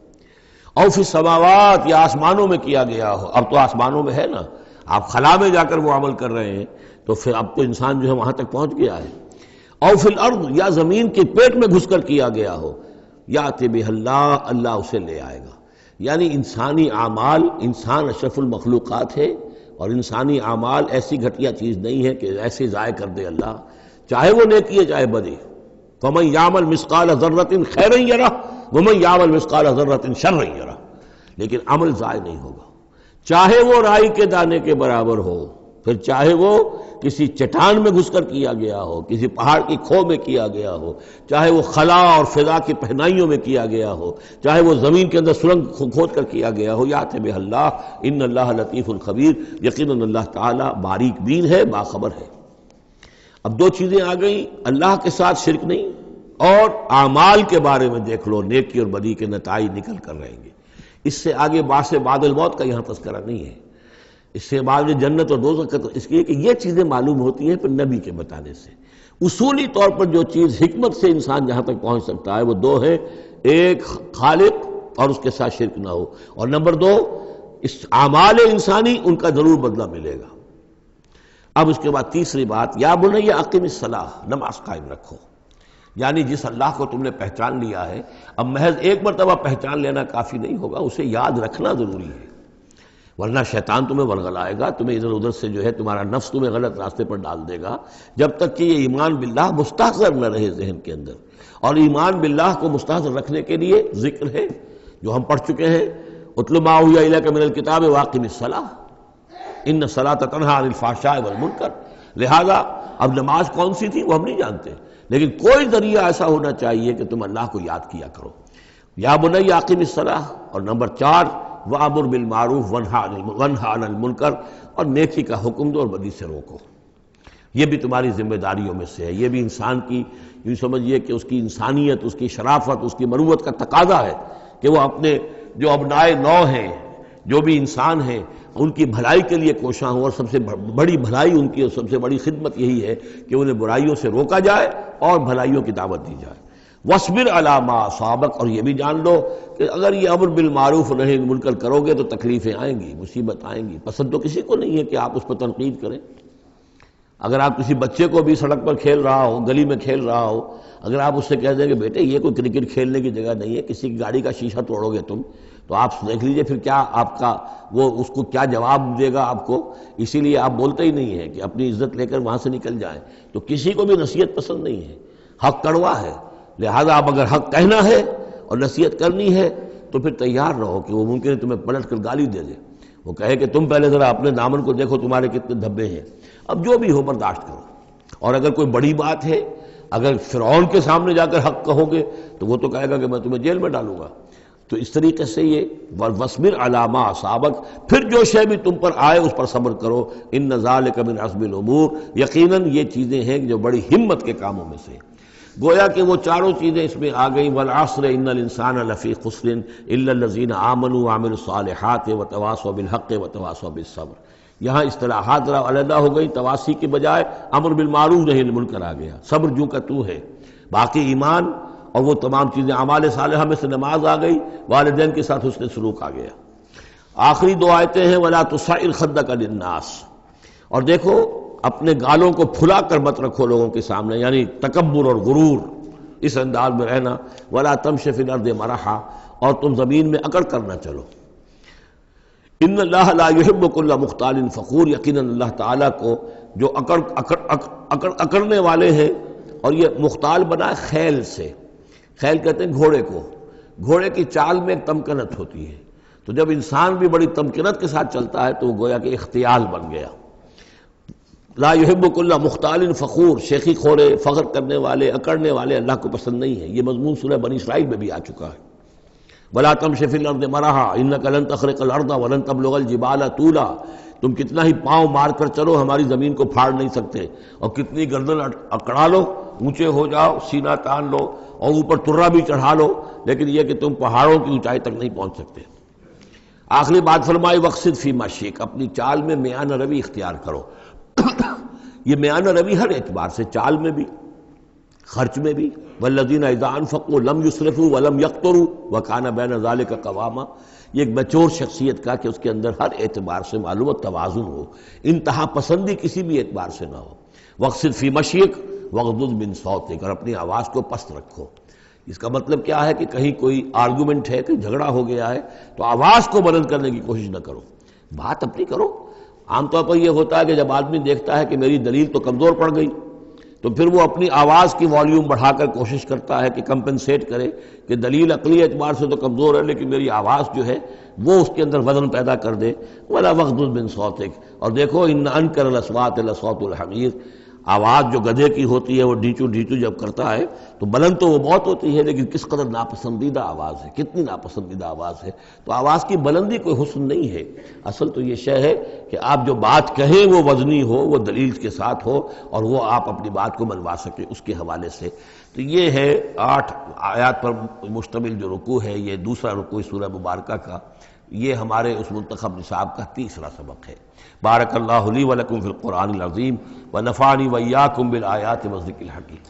اور فی السماوات، یا آسمانوں میں کیا گیا ہو. اب تو آسمانوں میں ہے نا، آپ خلا میں جا کر وہ عمل کر رہے ہیں، تو پھر اب تو انسان جو ہے وہاں تک پہنچ گیا ہے. اور فی الارض، یا زمین کے پیٹ میں گھس کر کیا گیا ہو، یأت بہ اللہ، اللہ اسے لے آئے گا. یعنی انسانی اعمال، انسان اشرف المخلوقات ہے، اور انسانی اعمال ایسی گھٹیا چیز نہیں ہے کہ ایسے ضائع کر دے اللہ، چاہے وہ نیکی ہے چاہے بدی. فَمَن يَعْمَلْ مِثْقَالَ ذَرَّةٍ خَيْرًا يَرَهُ وَمَن يَعْمَلْ مِثْقَالَ ذَرَّةٍ شَرًّا يَرَهُ. لیکن عمل ضائع نہیں ہوگا، چاہے وہ رائی کے دانے کے برابر ہو، پھر چاہے وہ کسی چٹان میں گھس کر کیا گیا ہو، کسی پہاڑ کی کھو میں کیا گیا ہو، چاہے وہ خلا اور فضا کی پہنائیوں میں کیا گیا ہو، چاہے وہ زمین کے اندر سرنگ کھود کر کیا گیا ہو، یات بہ اللہ ان اللہ لطیف الخبیر، یقیناً اللہ تعالیٰ باریک بین ہے، باخبر ہے۔ اب دو چیزیں آ گئیں، اللہ کے ساتھ شرک نہیں، اور اعمال کے بارے میں دیکھ لو نیکی اور بدی کے نتائج نکل کر رہیں گے۔ اس سے آگے بعث بعد الموت کا یہاں تذکرہ نہیں ہے، اس سے بعد جنت اور دوزخ کا، اس لیے کہ یہ چیزیں معلوم ہوتی ہیں پھر نبی کے بتانے سے۔ اصولی طور پر جو چیز حکمت سے انسان جہاں تک پہنچ سکتا ہے وہ دو ہے، ایک خالق اور اس کے ساتھ شرک نہ ہو، اور نمبر دو اس اعمال انسانی ان کا ضرور بدلہ ملے گا۔ اب اس کے بعد تیسری بات، یا بنی اقم الصلاۃ، نماز قائم رکھو، یعنی جس اللہ کو تم نے پہچان لیا ہے، اب محض ایک مرتبہ پہچان لینا کافی نہیں ہوگا، اسے یاد رکھنا ضروری ہے، ورنہ شیطان تمہیں ورغلائے گا، تمہیں ادھر ادھر سے جو ہے تمہارا نفس تمہیں غلط راستے پر ڈال دے گا، جب تک کہ یہ ایمان باللہ مستحضر نہ رہے ذہن کے اندر۔ اور ایمان باللہ کو مستحضر رکھنے کے لیے ذکر ہے جو ہم پڑھ چکے ہیں، اتل ما اوحی الیک من الکتاب واقم الصلاۃ ان الصلاۃ تنہی عن الفحشاء والمنکر۔ لہذا اب نماز کون سی تھی وہ ہم نہیں جانتے، لیکن کوئی ذریعہ ایسا ہونا چاہیے کہ تم اللہ کو یاد کیا کرو۔ یا بنی اقم الصلاۃ، اور نمبر 4 وامر بالمعروف وانہا عن المنکر، اور نیکی کا حکم دو اور بدی سے روکو۔ یہ بھی تمہاری ذمہ داریوں میں سے ہے، یہ بھی انسان کی، یوں سمجھیے کہ اس کی انسانیت، اس کی شرافت، اس کی مروت کا تقاضا ہے کہ وہ اپنے جو ابنائے نو ہیں، جو بھی انسان ہیں، ان کی بھلائی کے لیے کوشاں ہوں، اور سب سے بڑی بھلائی ان کی اور سب سے بڑی خدمت یہی ہے کہ انہیں برائیوں سے روکا جائے اور بھلائیوں کی دعوت دی جائے۔ وَاصْبِرْ عَلَىٰ مَا أَصَابَكَ، اور یہ بھی جان لو کہ اگر یہ امر بالمعروف و نہی عن المنکر کرو گے تو تکلیفیں آئیں گی، مصیبت آئیں گی۔ پسند تو کسی کو نہیں ہے کہ آپ اس پر تنقید کریں۔ اگر آپ کسی بچے کو بھی سڑک پر کھیل رہا ہو، گلی میں کھیل رہا ہو، اگر آپ اس سے کہہ دیں کہ بیٹے یہ کوئی کرکٹ کھیلنے کی جگہ نہیں ہے، کسی کی گاڑی کا شیشہ توڑو گے تم، تو آپ دیکھ لیجئے پھر کیا آپ کا وہ اس کو کیا جواب دے گا آپ کو۔ اسی لیے آپ بولتے ہی نہیں ہیں کہ اپنی عزت لے کر وہاں سے نکل جائیں۔ تو کسی کو بھی نصیحت پسند نہیں ہے، حق کڑوا ہے، لہذا اب اگر حق کہنا ہے اور نصیحت کرنی ہے تو پھر تیار رہو کہ وہ ممکن ہے تمہیں پلٹ کر گالی دے دے، وہ کہے کہ تم پہلے ذرا اپنے دامن کو دیکھو تمہارے کتنے دھبے ہیں۔ اب جو بھی ہو برداشت کرو، اور اگر کوئی بڑی بات ہے، اگر فرعون کے سامنے جا کر حق کہو گے تو وہ تو کہے گا کہ میں تمہیں جیل میں ڈالوں گا۔ تو اس طریقے سے یہ وَاصْبِرْ عَلَىٰ مَا أَصَابَكَ، پھر جو شے بھی تم پر آئے اس پر صبر کرو، إِنَّ ذَلِكَ مِنْ عَزْمِ الْأُمُورِ، یقیناً یہ چیزیں ہیں جو بڑی ہمت کے کاموں میں سے۔ گویا کہ وہ چاروں چیزیں اس میں آ گئیں، وَالْعَصْرِ إِنَّ الْإِنسَانَ لَفِي خُسْرٍ إِلَّا الَّذِينَ آمَنُوا وَعَمِلُوا الصَّالِحَاتِ وَتَوَاصَوْا بِالْحَقِّ وَتَوَاصَوْا بِالصَّبْرِ۔ یہاں اصطلاحات ذرا علیحدہ ہو گئی، تواسی کے بجائے امر بالمعروف نہی عن المنکر آ گیا، صبر جو کا تو ہے، باقی ایمان اور وہ تمام چیزیں، اعمال صالحہ میں سے نماز آ گئی، والدین کے ساتھ حسن سلوک آ گیا۔ آخری دو آیتیں ہیں وَلَا تُصَعِّرْ خَدَّكَ لِلنَّاسِ، اور دیکھو اپنے گالوں کو پھلا کر مت رکھو لوگوں کے سامنے، یعنی تکبر اور غرور، اس انداز میں رہنا۔ وَلَا تَمْشِ فِي الْأَرْضِ مَرَحًا، اور تم زمین میں اکڑ کر نہ چلو۔ ان اللہ لا يحب كل مختال فخور، یقیناً اللہ تعالیٰ کو جو اکڑنے والے ہیں، اور یہ مختال بنا ہے خیل سے، خیل کہتے ہیں گھوڑے کو، گھوڑے کی چال میں ایک تمکنت ہوتی ہے، تو جب انسان بھی بڑی تمکنت کے ساتھ چلتا ہے تو وہ گویا کہ اختیال بن گیا۔ لا يحب كل مختال فخور، شیخی خورے، فخر کرنے والے، اکڑنے والے اللہ کو پسند نہیں ہے۔ یہ مضمون سورہ بنی اسرائیل میں بھی آ چکا ہے۔ وَلَا تَمْشِ فِي الْأَرْضِ مَرَحًا إِنَّكَ لَن تَخْرِقَ الْأَرْضَ وَلَن تَبْلُغَ الْجِبَالَ طُولًا، تم کتنا ہی پاؤں مار کر چلو ہماری زمین کو پھاڑ نہیں سکتے، اور کتنی گردن اکڑا لو، اونچے ہو جاؤ، سینہ تان لو اور اوپر ترا بھی چڑھا لو، لیکن یہ کہ تم پہاڑوں کی اونچائی تک نہیں پہنچ سکتے۔ آخری بات فرمائی وَاقْصِدْ فِي مَشْيِكَ، اپنی چال میں میانہ روی اختیار کرو۔ یہ میانہ روی ہر اعتبار سے، چال میں بھی، خرچ میں بھی، والذین اذا انفقوا لم یسرفوا ولم یقتروا وکان بین ذلک قواما، یہ ایک میچور شخصیت کا کہ اس کے اندر ہر اعتبار سے معلوم توازن ہو، انتہا پسندی کسی بھی اعتبار سے نہ ہو۔ واقصد فی مشیک واغضض من صوتک، اور اپنی آواز کو پست رکھو۔ اس کا مطلب کیا ہے کہ کہیں کوئی آرگومنٹ ہے کہ جھگڑا ہو گیا ہے تو آواز کو بلند کرنے کی کوشش نہ کرو، بات اپنی کرو۔ عام طور پر یہ ہوتا ہے کہ جب آدمی دیکھتا ہے کہ میری دلیل تو کمزور پڑ گئی تو پھر وہ اپنی آواز کی والیوم بڑھا کر کوشش کرتا ہے کہ کمپنسیٹ کرے کہ دلیل عقلی اعتبار سے تو کمزور ہے لیکن میری آواز جو ہے وہ اس کے اندر وزن پیدا کر دے. وَلَا وَغْضُضْ مِنْ صَوْتِكَ، اور دیکھو ان انکر الاصوات لصوت الحمیر، آواز جو گدھے کی ہوتی ہے وہ ڈھیچو ڈھیچو جب کرتا ہے تو بلند تو وہ بہت ہوتی ہے لیکن کس قدر ناپسندیدہ آواز ہے، کتنی ناپسندیدہ آواز ہے. تو آواز کی بلندی کوئی حسن نہیں ہے، اصل تو یہ شے ہے کہ آپ جو بات کہیں وہ وزنی ہو، وہ دلیل کے ساتھ ہو اور وہ آپ اپنی بات کو منوا سکیں اس کے حوالے سے. تو یہ ہے 8 آیات پر مشتمل جو رکوع ہے، یہ دوسرا رکوع سورہ مبارکہ کا، یہ ہمارے اس منتخب نصاب کا تیسرا سبق ہے. بارک اللہ لی ولکم فی القرآن العظیم ونفعنی وإیاکم بالآیات والذکر الحکیم.